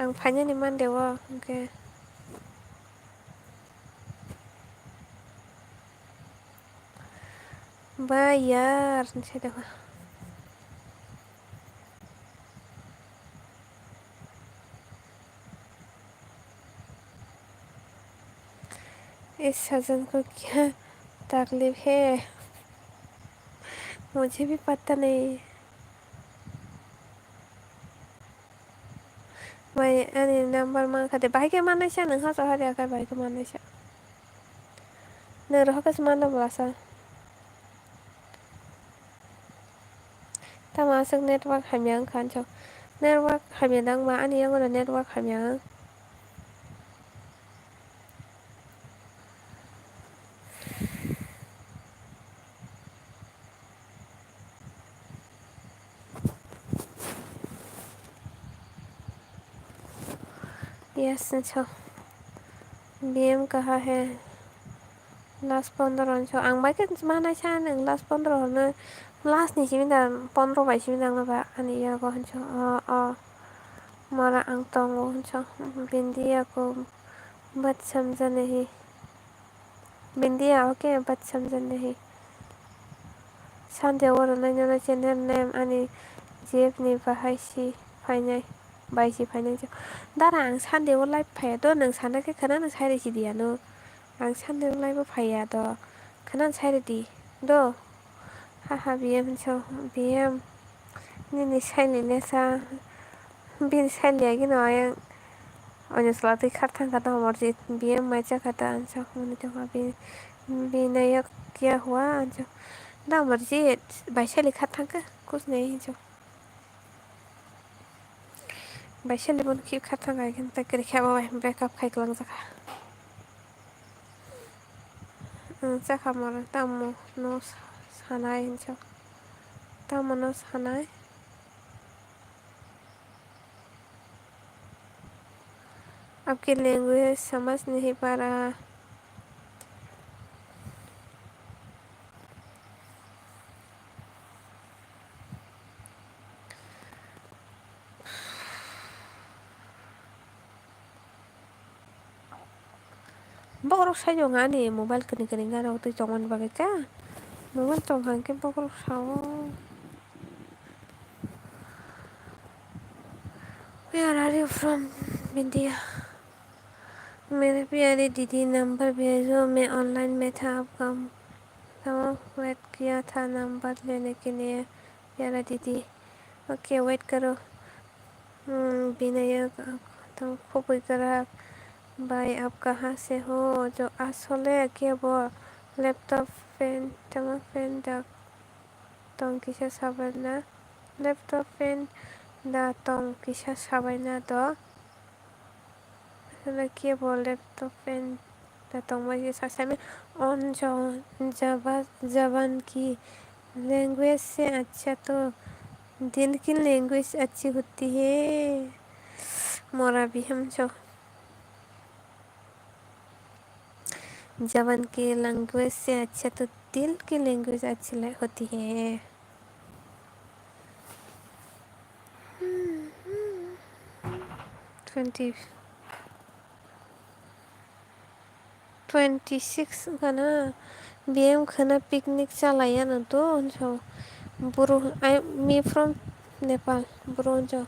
ang fanya ni man dewa okay bayar saya dewa इस सजन को क्या तकलीफ है मुझे भी पता नहीं मैं अनि नंबर मान खाते भाई के मानने से नहा सहारे आकर भाई के मानने से न रहो कस मानना बसा तमासक network हमयांग खानचो network hamyang ma ani yang network hamyang yes so BM कहा है last 15 so ang mai kan mana cha nang last 15 na last ni simi dan 15 bai simi nang ba ani ya ko han so mara ang tong ho so bindiya को बात समझा नहीं बिंदिया okay बात समझा नहीं सानदेवर नायनो चैनल नेम अनि जेबनि बाहायसि फाइनाय बायसि फाइनाय दारा आं सानदेवर लाइभ फायाथ' नों सानाखै खोनानो सायरेसि दियानो आं सानदेवर लाइभ फायाथ' खोनानो सायरेदि द हाहा बिएम सो बिएम निनि सायलिनेसा बिन सायलिया गिनो आं अनसला दै खारथां खाता मरजि बिएम माइचा खाता आंसा मुनि तो बिनायक क्या हुआ आंसा दा मरजि बायसालि खारथां का कुछ नहीं जो बायसालि बन की खारथां का किन तक करे क्या बाय बैकअप खाइकलां जाका जाका मर तामो नो सानाय हिंसा तामो नो सानाय आपकी लैंग्वेज समझ नहीं पा रहा Bokro sayo nga ni mobile kini nga raw to tongan bagay ka mobile tongan ke bokro sao where are you from India मेरे प्यारे दीदी नंबर भेजो मैं ऑनलाइन में था आपका वेट किया था नंबर लेने के लिए प्यारा दीदी ओके वेट करो विनायक तुम खूब करा भाई आप कहाँ से हो जो आसले क्या वो लैपटॉप फैन दा तंग किसा साबाना लैपटॉप फैन दा तंग किसा साबाना तो क्या वो लैपटॉप फैन दा तंग मैं सासा में ऑन जबान की लैंग्वेज से अच्छा तो दिल की लैंग्वेज अच्छी होती है मोरा भी हम जो जबान की लैंग्वेज से अच्छा तो दिल की लैंग्वेज अच्छी होती है 26 खाना BM खाना पिकनिक चलाया ना तो उनसे बुरो मी फ्रॉम नेपाल बुरो उनसे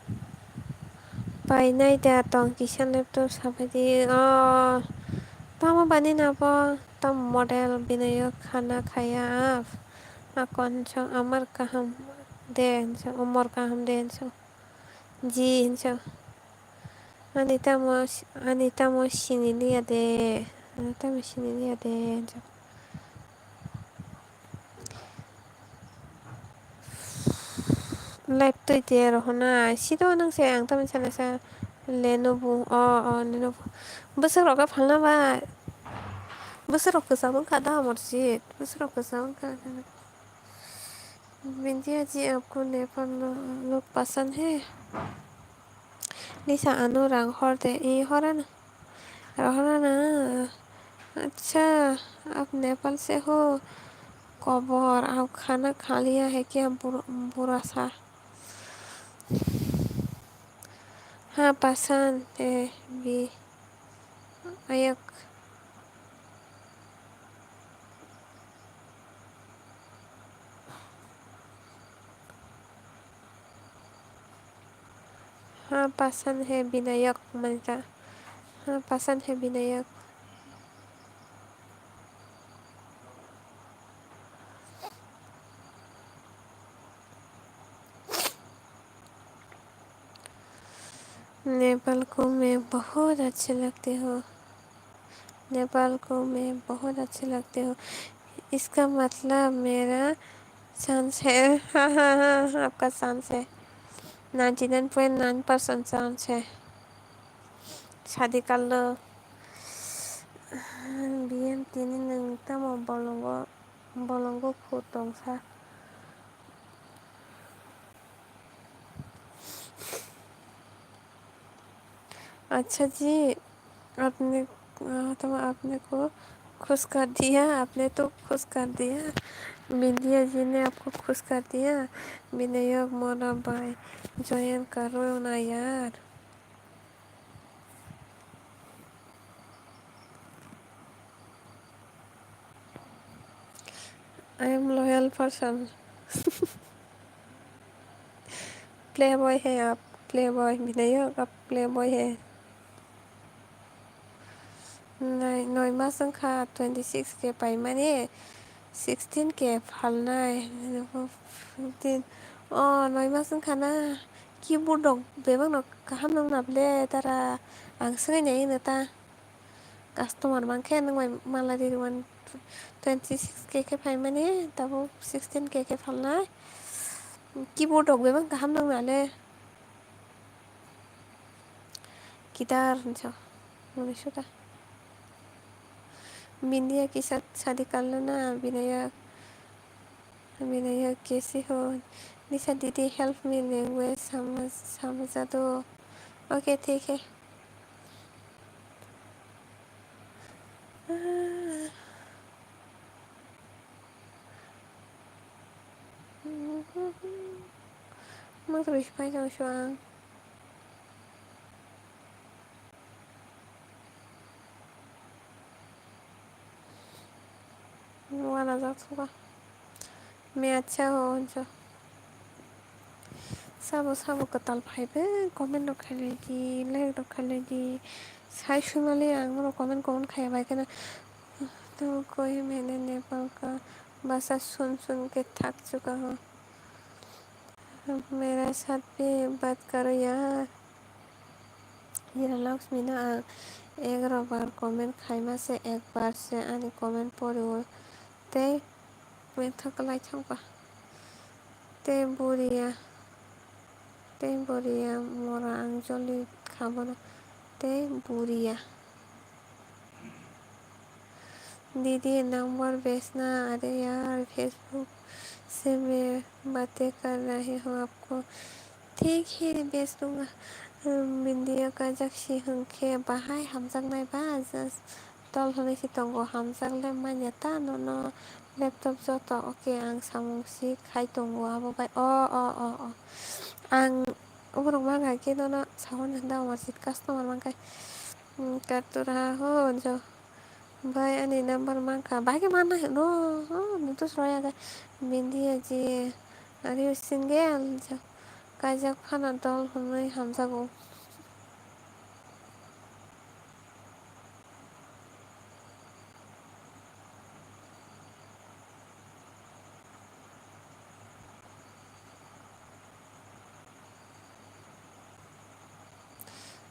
बायनाय दा तंग किसान लैपटॉप साबायदि तामा बानी ना पा तम मॉडल बिनायक खाना खाया आप कौन सा अमर काम दे उमर काम दे जी इंसा あなたも死にりやで。あなたも死にりやで。Live tôi chè rồi hôm nay xí đó nâng xe ăn tâm xe sa Lenovo Lenovo besar rồi cái phần là ba besar rồi cái sao vẫn cả đó một gì besar rồi cái sao vẫn cả Bintiya जी आपको नेपाल लोग पसंद है निशा अनुराग हरदे ये हरा ना अच्छा आप नेपाल से हो कबर आप खाना खा लिया है क्या बुरा सा हाँ पसंद है भी ayak हाँ पसंद है विनायक मलता हाँ पसंद है विनायक नेपाल को मैं बहुत अच्छे लगते हो नेपाल को मैं बहुत अच्छे लगते हो इसका मतलब मेरा चांस है हाँ हाँ हाँ आपका चांस है 99.9% चांस है शादी कर लो BM tini nang tamo bolongo khutong sa अच्छा जी आपने तो आपने को खुश कर दिया आपने तो खुश कर दिया बिंदिया जी ने आपको खुश कर दिया विनय मोरा भाई ज्वाइन करो ना यार I am loyal person playboy है आप प्ले बॉय विनय आप प्ले बॉय है नय मासों का 26 के पाई माने 16 के falnai 15 नय मासों खाना keyboard dog bebang no kaham nang nable tara ang sengai nyai neta customer bangke nang mala di 26 ke paई mane tabo 16 ke falnai keyboard dog bebang kaham nang nale gitar jo मुनिशुदा बिंदिया के साथ शादी कर लेना विनय कैसे हो निशा दीदी help me language समझा दो okay ठीक है मा terus panjang soang वाला जाता मैं अच्छा हो जो साबो कताल फाइबे कमेन्ट रखालेदि लाइक रखालेदि साइ सुनाले आं कमेन्ट खाया बाइक ना तो कोई मैंने नेपाल का भाषा सुन के थक चुका हूँ मेरा साथ भी बात करो यार ये लक्ष्मी ना 11 बार कमेन्ट खाइमा से एक बार से आनी कमेन्ट पढ़ो ते मैं थकलाई थांबा ते बुरिया मोरा अंजलि खाबना ते बुरिया दीदी नंबर बेचना अरे यार फेसबुक से मैं बातें कर रही हूँ आपको ठीक है बेच दूंगा बिंदिया का जक्सी हंखे बाहाय हामजांनाय बा तल होनाय सितंगो हामजांले मान्यता न लैपटॉप जत ओके आं सामुंसी खाय दंगो आबोबाय आं उबरं मांगा के न सावन हंदा अमरसित कास्टमार मांगाय कातुरा हो जो भाई अनि नंबर मांगा बागे माना है नो नुतुस रोया बिंदिया जी आरे सिंगेल जो काजक फाना दल होनाय हामजागो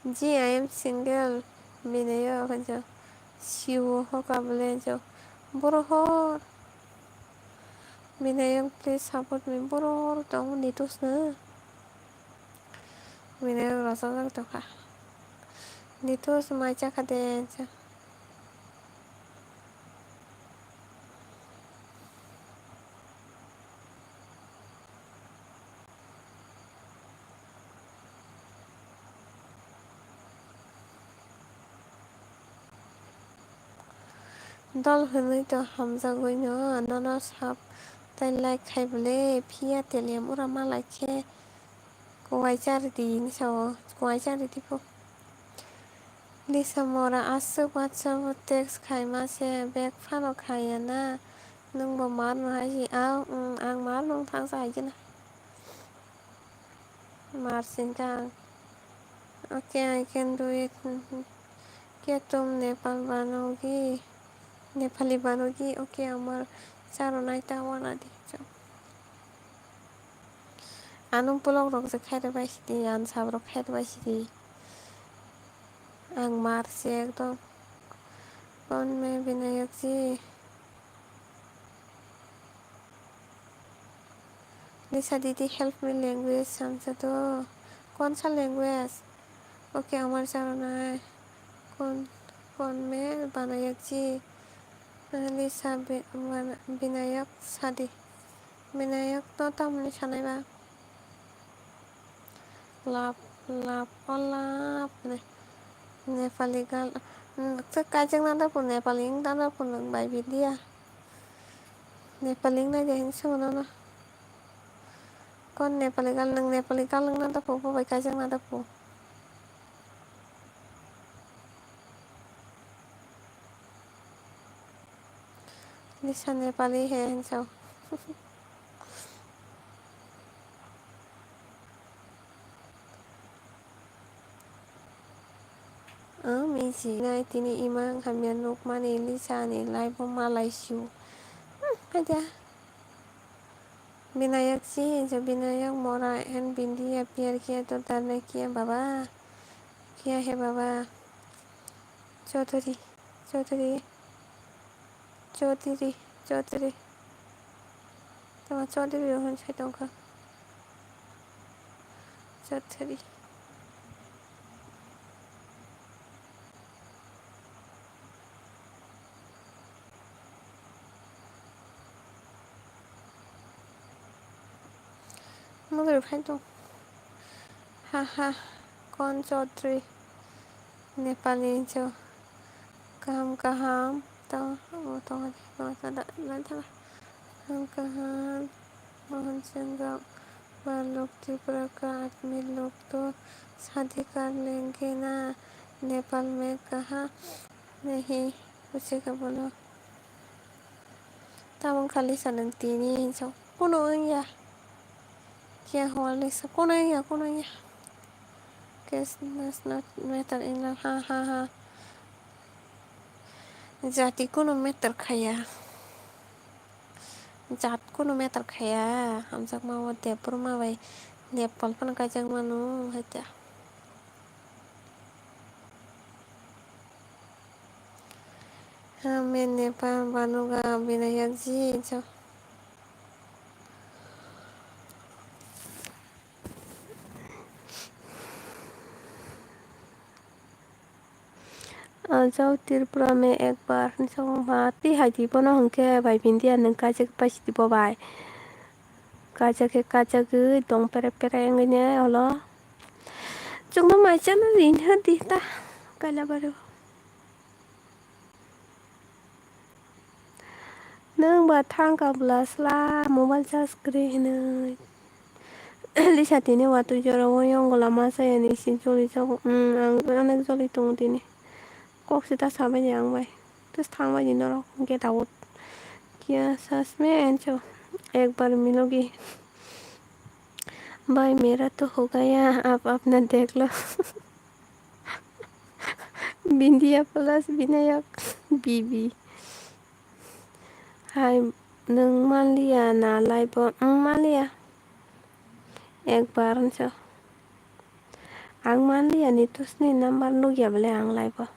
जी आई एम सिंगल बिनायक होनजो सिउ होकाबले जो बर'हर बिनायक प्लिज सापर्ट मी बर'हर dong nitosno binayak rasa jagtoka nitos mai chakadensa dol hwnui to hamjagui no nono sap tai like khaibole phiya telem ura malai khe kowai charity ni sao kowai charity po lisa mora asuk whatsapp text khaimase bag phano khayana nungbo marno haji ang marno thangsa haijana marsinka okay I can do it क्या तुम Nepal बनोगी Nepali बनोगी okay আমার চারো নাইতা ওয়ানা দিছো आं blog रंसो खायदा बायसिदि आं साब्रक खायदा बायसिदि आं मारसे एकदम कौन में विनायक जी लिसा दीदी हेल्प मी लैंग्वेज समझो तो कौन सा लैंग्वेज ओके हमारे चारों है कौन कौन में विनायक जी लिसा विनायक सादी विनायक तो तामने सानायबा लाभ लाभ लाभ ने नेपाली गाल काजों नादाफोर नेपाली दादाफोर बाय बिदिया नेपाली नायजाहिन सोंना कौन नेपाली गाल नों नेपाली गाल नादाफोर बाय काजों नादाफोर लिसा नेपाली है हिंसाव मिजि नायतिनि इमा hamian nukmani Lisa ni live Malaysiu aja Vinayak जी जो विनायक मोरा एंड बिंदी अपियर किया तो डरने किया बाबा क्या है बाबा चौधरी चौधरी चौधरी चौधरी तो चौधरी रोहन छेतों का चौधरी मगर भाई तो हा कौन चौधरी नेपाली जो काम कहाँ तो वो तो हम कहाँ मोहन सिंह लोग त्रिपुरा का आदमी लोग तो शादी कर लेंगे ना नेपाल में कहाँ नहीं उसी का बोलो तब खाली सनंतीनी हिंसा कोनो या क्या हुआ लिसा कोनो या केस नॉट मैटर इन हाँ जाति कोनो मैटर खाया जात कोनो मैटर खाया हम जग मावा देबरमा बाय नेपाल पन काजang manu hata मैं नेपाल बनूंगा विनायक जी जो जाओ त्रिपुरा में एक बार जाओ माती हाजी बना होंगे भाई बिंदिया नंका जग पासी बाय काजक दong pere ngene olo cuma macam rin hadi ta kala baru nang ba thangka blasla mobile charge kre ne lisa tini watu joro woyong gola masa ya ni sin joli jago anak joli tung tini kok sita sama yang bai terus thang bai no get out क्या सच में एंचो एक बार मिलोगी भाई मेरा तो हो गया आप अपना देख लो बिंदिया प्लस विनायक बीबी हाय नों मालिया नालाय मान लिया एक बार एंचो Ang mandi ani tus ni number nu ya bele ang lai pa.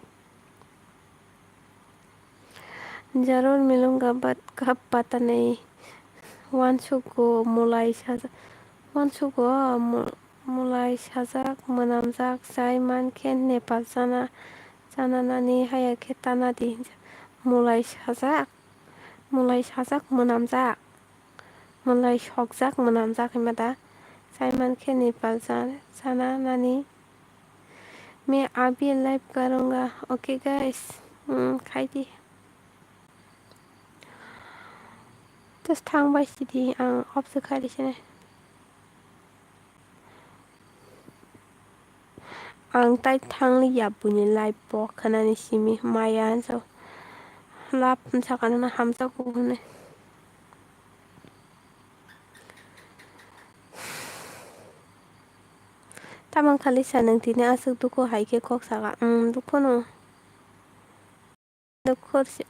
Jarur मिलूंगा बट कब पता नहीं वानसुको मुलाय साजा वानसुको मुलाय साजाक मोनामजाक जाय मानखेन नेपाल जानानानै हायाखे तानादि मुलाय साजाक मोनामजाक मुलाय सकजाक मोनामजाक हिमादा जाय मानखे नेपाल जानानानै मैं अभी लाइव करूँगा ओके गाइस खायदि terus थांबाय सिदि आं अफसो खायदिसो आं ताइ थांलिया बुनि लाइभ बखनानै सिमि माया हान्साव लाब साखाना हामजाखौ होनो tamang kalisa nang tini asuk duko haike kok saka duko no duko si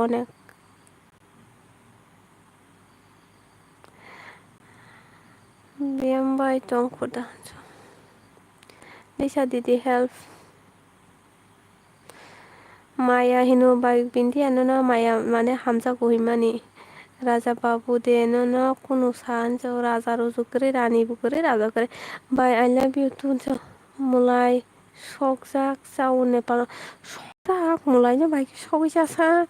onek Biyambay tongkuda Lisa didi help Maya hinu bagi binti ano na Maya mane hamza kohimani Raja babu de no no kunu sanjo raja roju kare rani bu kare raja kare Bye I love you too mulai sokjak sau Nepal sokjak mulai no bagi sokjasa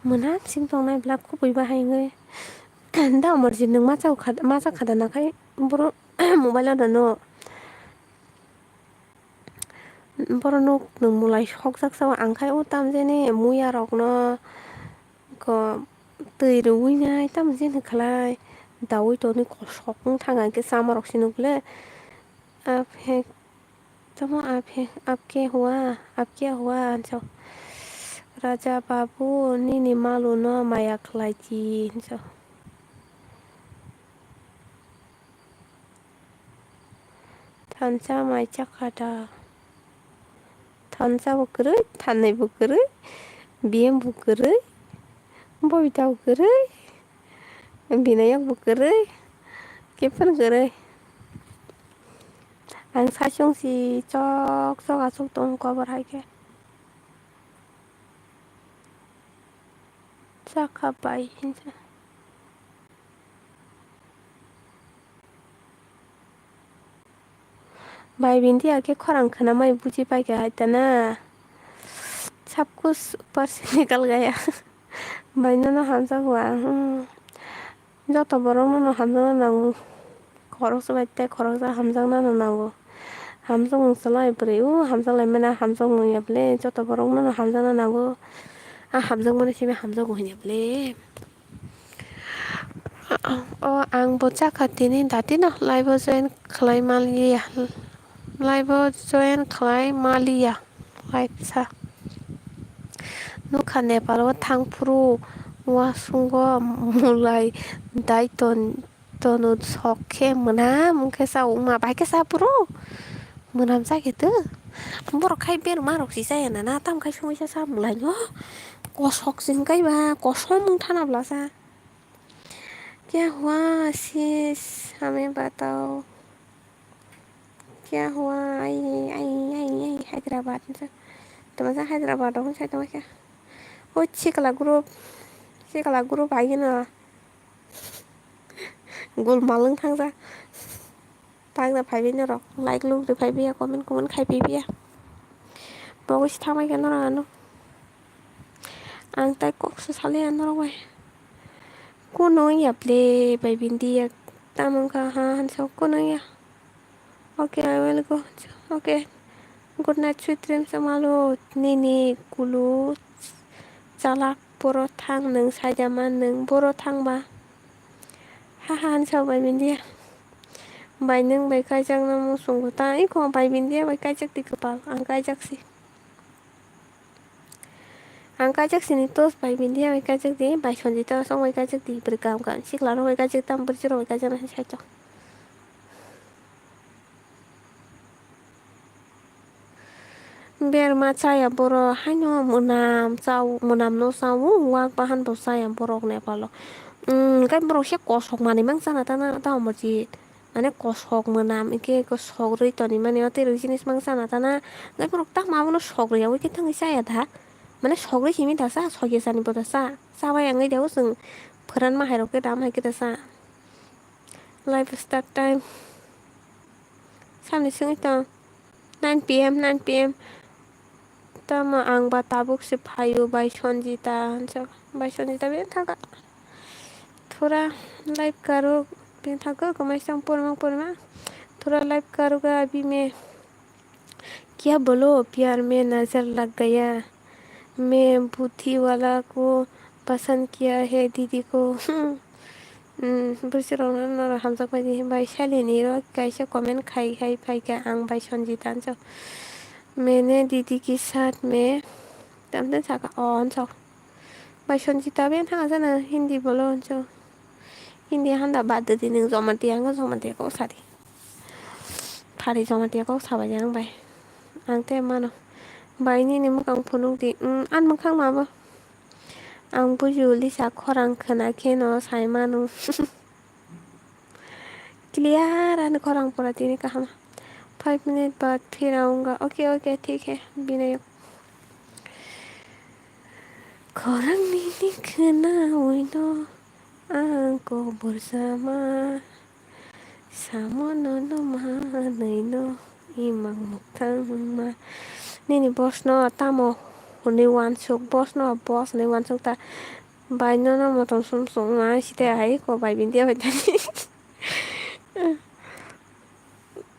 मोना सिं दंनाय block खुबै बाहायङो दा मर्जि नों मा जाखादा नाखाय बर' mobile आदानो बर' नों मुलाय सकजाकसाव आंखाय उताम जेने मुया रकनो ko दै रौइनाय ताम जेने खालाय दावै तनि कसकं थाङा के सामारक सिनुगले आपहे तमो आपके हुआ आनसाव राजा बाबु निनि मालु न माया खलायति आनसाव थानसा माइचा खादा थानसा बुकरै थाननै बुकरै बिएम बुकरै बबिता बुकरै बिनाया बुकरै केफोर गरै आं सासिंसि चक आसक दं कबर हायके जाखाबाय हिनसा बाय बिन्दी आके खरां खाना माय बुझी पाई के हायता ना सब कुछ ऊपर से निकल गया भाई ना हमसा हुआ जत बरं ना हमजा नांगौ खरस बायते खरस हमजा ना नांगौ हमजा मुसलाय ब्रे हमजा लाय मना हमजा मुयाबले जत बरं ना हमजा ना नांगौ हमजा मने सिमे हमजा गहनियाबले आं बच्चा खातीनि दातिना लाइव जॉइन खालाय मालिया लाइव जॉइन खालाय मालिया लाइव सा नुखा नेपालाव थांफ्रु वासुंग मुलाय दायतन तनु सखे मोना मुखे साव मा बायके सापुरो मोनाम जागेतो बर खाय बेर मारकसि जायाना ना ताम खाय समयसा सा मुलाय न कसक जिंगायबा कसम थानाब्लासा क्या हुआ sis हमें बताओ क्या हुआ आई हैदराबाद तो मजा हैदराबाद हो साइड में क्या ओ चिकला ग्रुप आई ना गुल मालंग थांजा पागना फाइबे न र लाइक लुक फाइबे कमेन्ट खाइबे बगस थामाय गन र आं ताइ कक्स साले न र कुनो याप्ले बाय बिन्दी तामंका हानसो कुनो या okay I will go okay good night sweet dreams मालो निनि कुलु जालाक बर' थां नों सायदामा नों बर' थांबा हाहा हानसाव बाय बिन्दी बाय नों बाय कायजाक ना मुसुंगु ताइ को बाय बिन्दी बाय कायजाक ति कपाल आं कायजाकसि आं कायजाकसिनि तोस बाय बिन्दी बाय कायजाक ति बाय सन्जिता सं बाय कायजाक ति ब्रगाम गान सिखला बाय कायजाक ताम ब्रजिर बाय कायजाक ना साइतो बेरमा चाया बर' हायनो मोनाम न सावु वाक बाहान बसाया बर' नेपाल काय बर' से कसक माने mang sana tana ta मर्जी Ane kosok menam iki kosok ri toni mane otero jinis mangsa na tana ngai porok tak mabono sok ri awi kitang isa ya da mane sok ri himi dasa soge sani bodasa sabai angai dawo जों फोरान माहायरok dam hai kita live start time samni singi tong 9 p.m. 9 p.m. tama ang batabuk se phayo bai sonjita bai sonjita ben thaga थोड़ा live करो फिर थको कमाई संपूर्ण थोड़ा live करूँगा अभी मैं क्या बोलो प्यार में नजर लग गया मैं बुद्धि वाला को पसंद किया है दीदी को बुजिरावना हामजाक बायदि बाय शालिनी रो कैसे कमेंट खाई फाइका आं बाय संजीतान जो मैंने दीदी के साथ में तमने थाका ऑन जो बाय संजीता बेन थांगा जानो हिंदी बोलो जो हिंदी हान्दा बाद दि नों जमातियाखौ सारि फारि जमातियाखौ साबाय आं बाय आं ते मानो बायनि नि मोखां फुनुंदि आन मोखां माबो आं बुजियो लिसा खरां खोनाखे न साइमानु क्लियर आने खरां पड़ा तेरे कहा 5 मिनट बाद फिर आऊंगा ओके ठीक है बिना खरां नि खोनावैनो आंखौ bersama samono manैनो imang moktang nini bosno tamo ni wansuk bosno bos ni wansuk ta baino na motong sumsung ma site ai ko bai bindia bai tani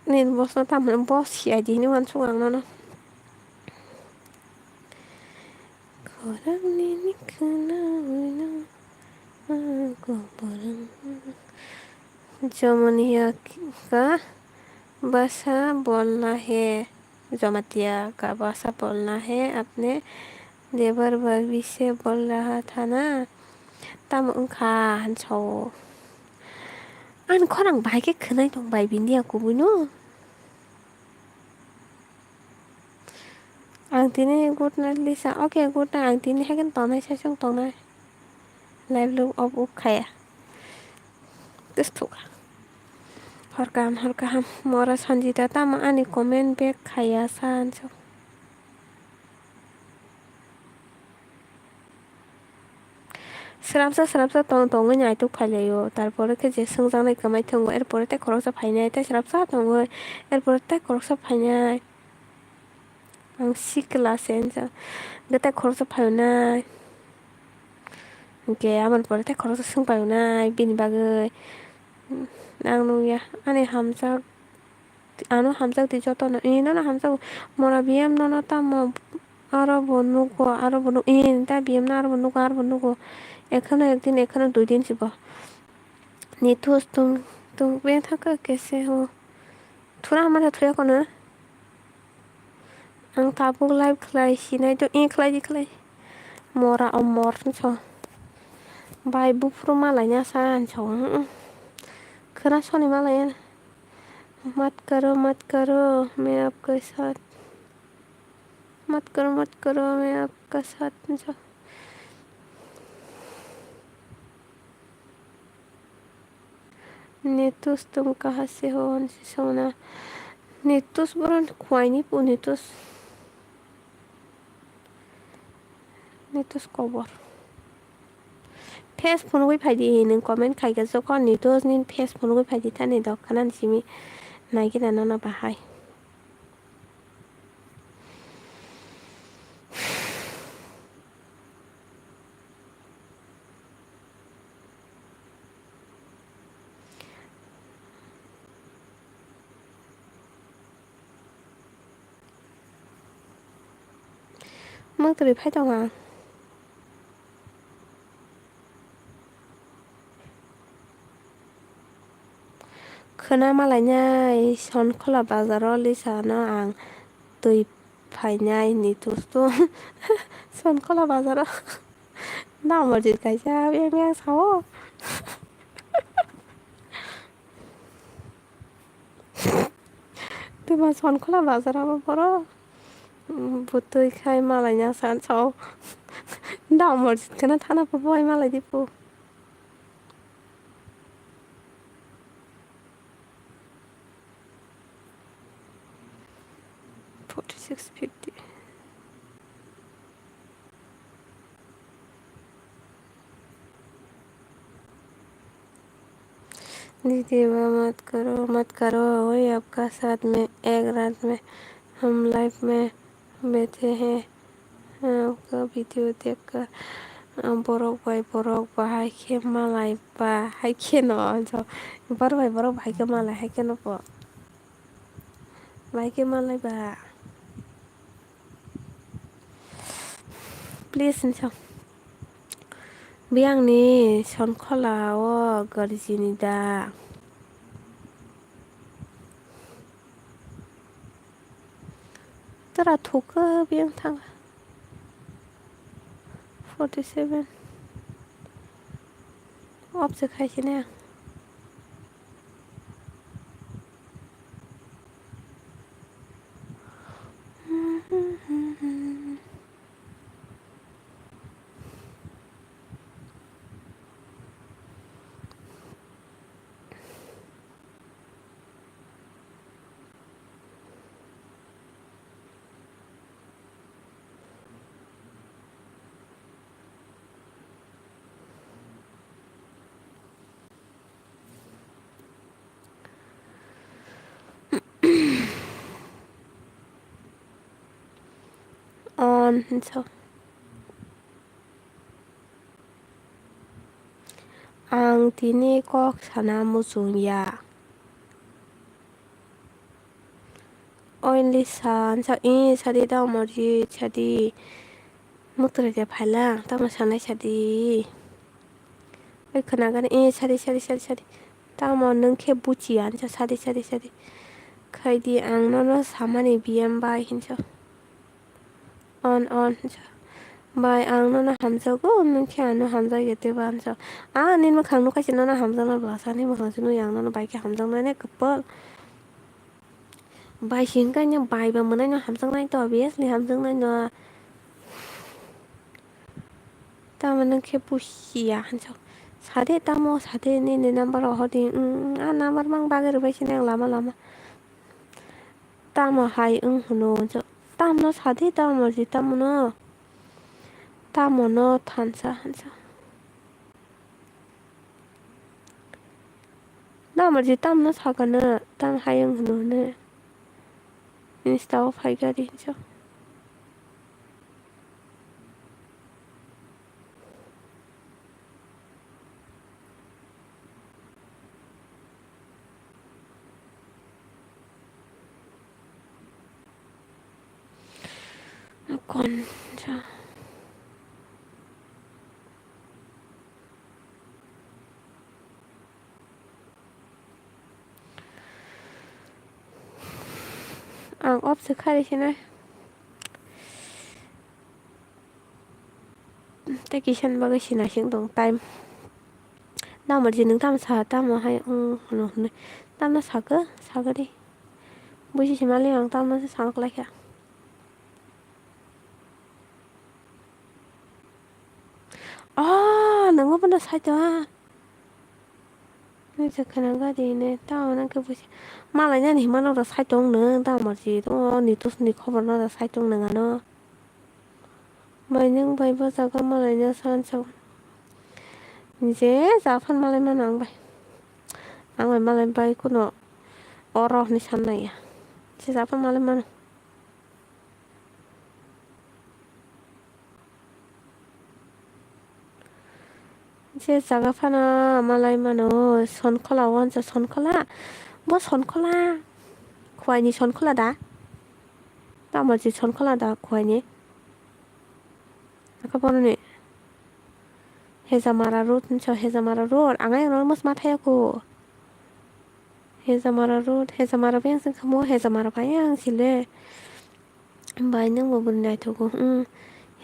nini bosno tamo bos ya di ni wansuk ang no खरां नि खोनावैनो आंखौ जमुनिया का भाषा बोलना है जमातिया का भाषा बोलना है अपने देवर बरबी से बोल रहा था ना तम उनका हंसो आन खरां बाइके खोनाय दं बाय बिन्दिया गुबुनो आं दिनै good night Lisa okay good night आं दिनै हागोन तनाय साइसं तनाय लाइभ लुक अफ उखाया तेस्तुका हरकाम मरा सन्जिता तम आनि कमेन्ट बेक खाया सानसो स्राबसा तंगै नायतु फाइलायो तारपरे के सोंजानाय कमाय थंगो एरपरे ते खरकसा फाइनाय ते स्राबसा तंगो एरपरे ते खरकसा फाइनाय आं सिक्ला सेन्सा गते खरकसा फाइनाय के आमन परे ते खरकसा सोंपायनाय बिनि बागै आं नुया आनि हामजाक di jotono ino na hamzak mora biem no tamo aro bonugo ta biem na aro bonugo এখানে একদিন এখানে 2 দিন ছিল नितुस तुम बे थाका कैसे हो थोड़ा हमारा थोड़ा कोना आं ताबुक लाइभ खालाय सिनाय तो खालाय मरा अमर छ बाय बुफ्रु मालायना सान छ खोना सनि मालाय मत करो मैं आपके साथ मत करो मैं आपका साथ छ नितुस तुम कहाँ से हो सोना नितुस बरन खुआइनी पु नितुस खबर फेस फुनुगै फाइदि नों कमेन्ट खाइगा जक नितुस निन फेस फुनुगै फाइदि थानि दखानान सिमी नायगिरा ना बाहाय मंतरि फाइदं आं खोना मालायनाय सनखला बाजाराव लिसानो आं दै फाइनाय नितुसतो सनखला बाजाराव नामरजित गायजा बें साव तुमा सनखला बाजाराव बरो बुतै खाय मालायना सानसाव नामरजितखौनो थाना बहाय मालाय दिपु 4650. दीदी मत करो वही आपका साथ में एक रात में हम लाइफ में बैठे हैं आपका वीडियो देखकर borok haike malai ba haike no so borok haike malai haike no po haike malai ba please so bे आंनि सनखलाव गारजिनि दा तोरा थुखो बे आं थाङा 47 अफसो खायसैने आं on so आं दिनै कक साना मुजुंया only san sa in sadi da morji sadi mutre de phala ta ma sanai sadi oi खोनागोन sadi ta mo nों ke bucian sa sadi खायदि आंनो सामानि बियाम बाय हिंसा on बाय आंनो हामजागो नोंखे आनो हामजागेते बानसा निन खांनो खायसिनो ना हामजाना बासानि मोखांसिनो यांनो बायके हामजानाने कपल बाय सिंगानि बायबा मोनाय ना हामजानाय तो obviously हामजानाय ना तामा नोंखे बुसिया हांसा सादे तामो सादे नि नाम्बार हदि नाम्बार मां बागेर बायसिनो लामा तामा हाय होनो तामनो सादे तामो जि तामनो थानसा हांसा तामो जि तामनो सागानो ताम हाय होनो इंस्टाव फायगारि Hansa 건자 안 없어 카리시네 떼기션 먹으시나 행동 타임 나머지 능탐사 따모 하이 네 땀나 사거리 무시시 말리랑 땀나 사글라야 너무 번다 사자 이제 그냥 가디네 따오는 그 무시 말아냐 니 만으로 사정는 따머지 또 니도 니 커버나 사정는 아너 마이능 바이버 자가 말아냐 산서 이제 자판 말에만 안 바이 안 말에 바이 코노 어러 니 산나야 이제 자판 말에만 이제 자가 파나 말라이마노 선콜라 원자 선콜라 뭐 선콜라 구아니 선콜라다 따머지 선콜라다 구아니 아까 보는 해자마라 로드 저 해자마라 로드 앙아이 너무스 마타야고 해자마라 로드 해자마라 뱅슨 뭐 해자마라 바양 실레 바이능 뭐 분나이 두고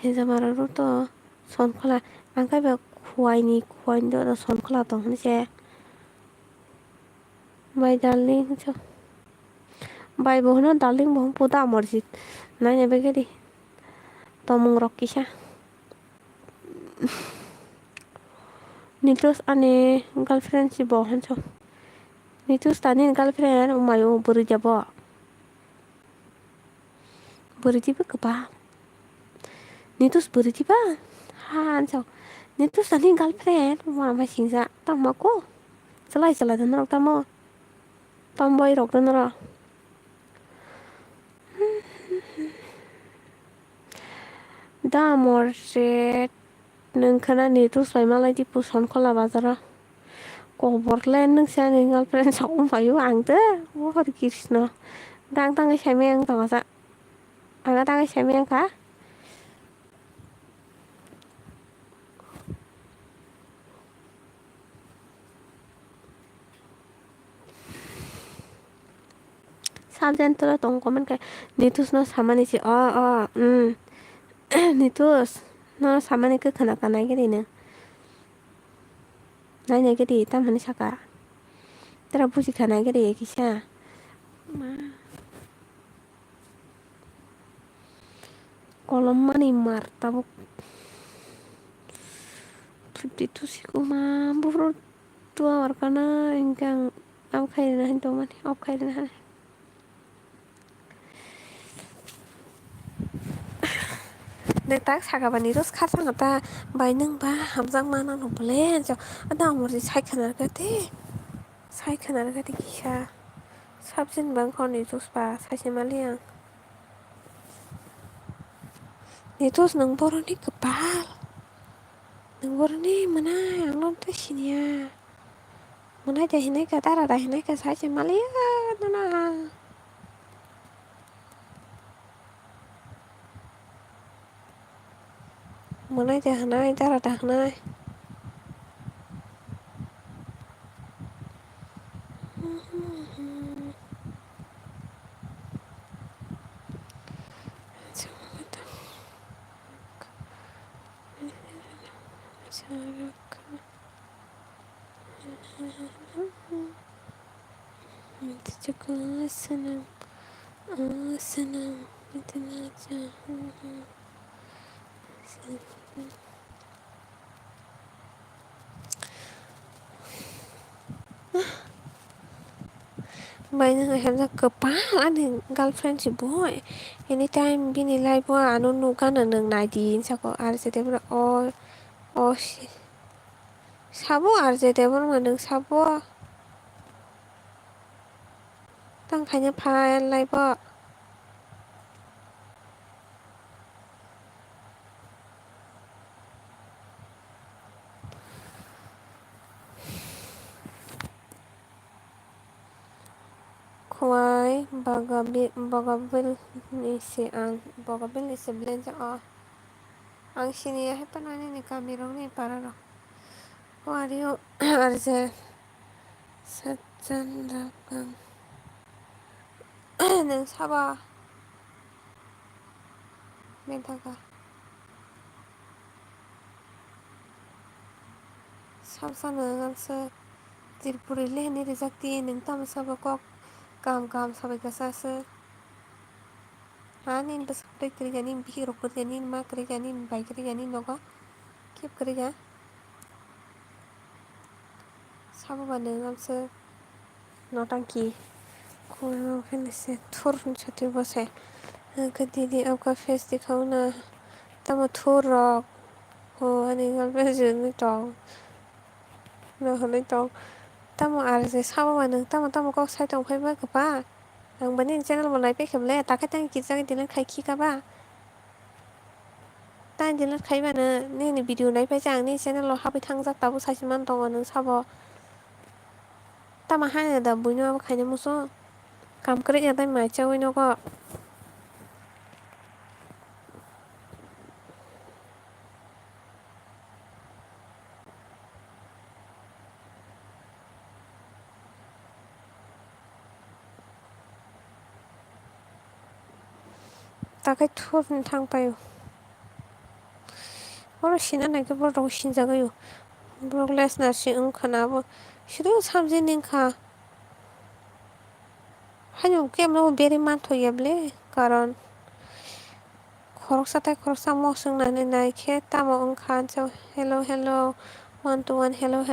해자마라 로드 선콜라 앙가베 구아이도 선콜라 동세 바이 달링 저 바이 보는 달링 뭐 보다 머지 나냐 베게디 tomong rokisha nitus ane girlfriend si bohan so nitus tani girlfriend umayo buru jabo बोरैदिबो गोबाब Nitus beritiba Hansel Nitus tadi girlfriend Mama singsa Tamako Selai dan rok tamo Tomboy rok dan rok Da morse Nengkana nitus Lai malai di puson kola bazara Koborlen neng siya neng girlfriend Sa umpayu angte Wahar Krishna Dang tangai syameng Tangasa Aga tangai syameng ka Sabjantara tongkoman kayak Nitus no sama nih sih Nitus no sama nih ke kena-kena gini nih nanya gini tam hani saka tera pusi kena gini kisah kalau mani martabak itu sih ku mampu tua warkana ingkang au kairina hinto mani au kairina hani Netak sakabani terus kata ngata baineng ba hamzang mana no belen so ada umur di sai kanar gati kisah sabjin bang koni terus ba sai semaliang terus nang boron ni kepal nang boron ni mana yang non tuh sini ya mana jahinai ka tara dahinai ka sai semaliang nana mana jahanai tara dahinai Cukup senang itu aja banyak yang kepala nih girlfriend si boy anytime bini live wa anu nukan nang nadin sako arse debra oh sabo arse debra nang sabo tang kanya pa live wa kuai bagabil ni si belanja ang sini ya panani ni kamirong ni para ro wario arse satsan dakang nang saba 메다가 sabsanangansa tirpurile ni rezakti nang tam sabakok kam sabai kasasa hanin bas kerja ni bihiro kerja ni ma kerja ni bai kerja ni noga kip kerja sababanangansa notangki kuno finese turun chati bose kadidi आपका face दिखाओ ना तब थोर हो अनि galbeज ni tong no honai tong tamo arse sama nang tamo kok sai tong phai ba kapa ang bani channel mo lai pe khamle ta ka tang ki jang dilan khai ki ka ba tan dilan khai ba na ni video nai pe jang ni channel lo ha pe thang jak ta bu sai man tong nang sabo tama ha na da buino khai na muso kam kre ya dai mai chawai no ko takai thur thang payo oro sina na ke bro sin jagayo progress na si khana bo shido samje ning kha hanyo kemno beri man thoyable karon khorok sa mo sung na nai khe tamo khan so hello 1 to 1 hello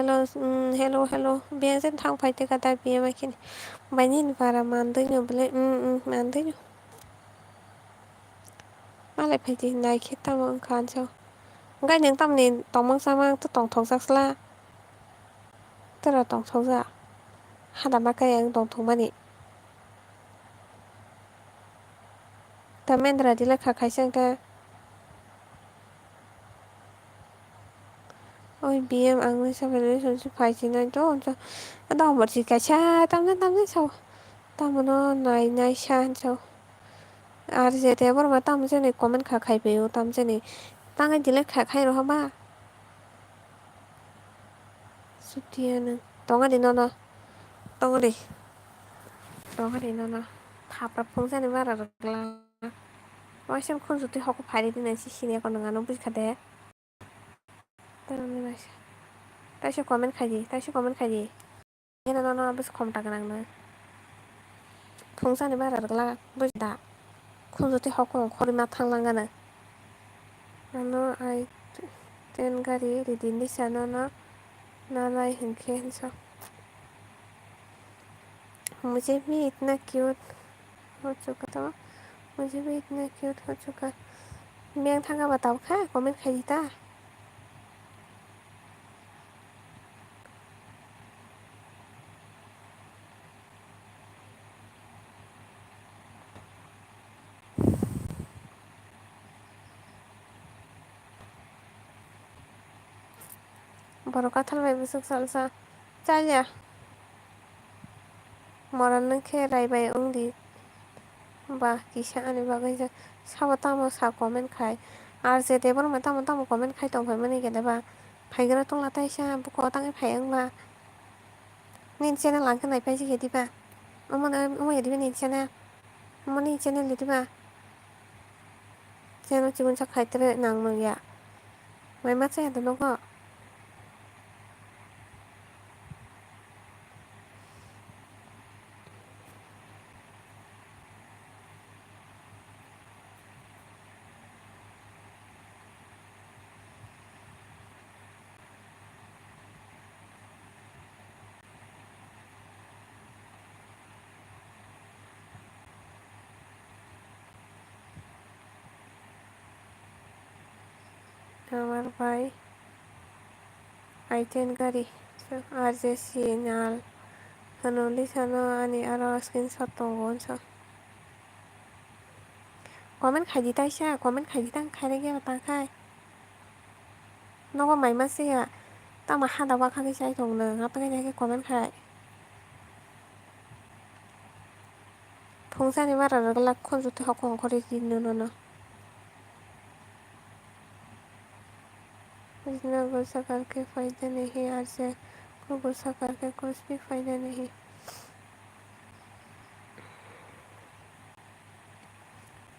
bezen thang phai te kata be ma kin bainin para man dai no ble man dai मालाय फैदो नायखे तामा ओंखानोसै ओंखाय नों तामने तंमां samang to tongthok jaksla tora tongthok ja hada makai ang tongthok mani ta mendra dile khakaisang ta oi bm angni sabai relationship phaisina to da morsi kaisa tamne sau tamono nai san sau আর যে Debbarma tamjani comment khakai beo tamjani tangai dile khakai ro hama sutiano tongani nono tongani nono thapra phungjani bara rokla oisem khunjuti hoko phari dinai sini ko nanga no bukhade taise comment khaidi ena nono bus khomta ganang phungjani bara rokla bujda khunjuti hoko khorima thanglangana ano ai ten gari ridini sanono nanai hinkhe hinsa मुझे भी इतना cute हो चुका था मुझे भी इतना cute हो चुका मैं थांगा बताओ खा कमेंट खाई था बरका थालबाय बुसुक सालसा चालिया मरन खे रायबाय उंदी बा किसा आनि बागै साबा तामो सा कमेन्ट खाय आर जे Debbarma तामो कमेन्ट खाय तंफाय माने गेदेबा फायग्रा तंला ताइसा बुको तांगे फायंबा निन चेनेल लांखे नायफाय जे गेदिबा अमो गेदिबा निन चेनेल लिदिबा चेनेल चिगुन सा खायत्रे नांग नंगिया माय मा चाया दनोगो আমার ভাই আইটেন গাড়ি আর যে সিনাল hanoli sano ani aro screenshot tongonso comment khaidi taisa comment khaidi tang khaire ge ta khai nogo maima sia tama hada wa khagi sai tongno ngapage ge comment khai phungsani bara rogla khonjuti hokong khori dinno no इसमें गुस्सा करके फायदा नहीं आज से को गुस्सा करके कुछ भी फायदा नहीं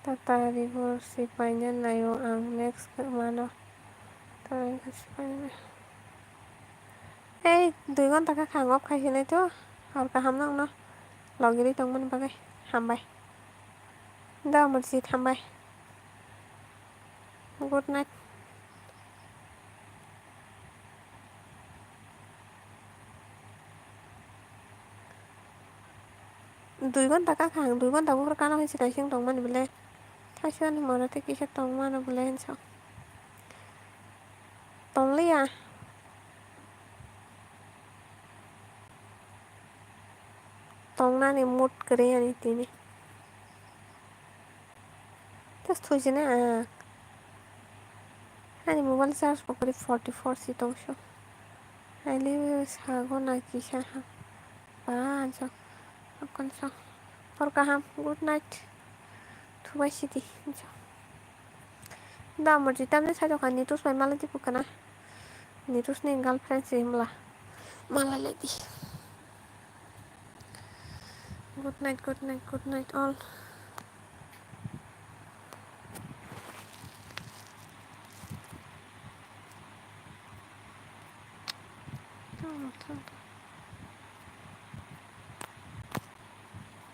Tataribo si paina nayo ang next mano tayo si paina hey 2 ঘন্টা ka khangop khaisinai to R kaham nang no logiri tongmani bagai hambai da morsi hambai good night 2 ঘন্টা ka khang 2 ঘন্টা bukra kana hoisi kaising tongmani bole Kasihan morate kisa tongmani bole hensa tonglia tongnani mood kare ani tini tas thujina ani mobile charge pokori 44 sitongso ali sago na kisa panso akonso por kaham good night thubai siti da morji tamne sa jokan nitus bai malati pukana nitus ni girlfriend simla malaledi good night all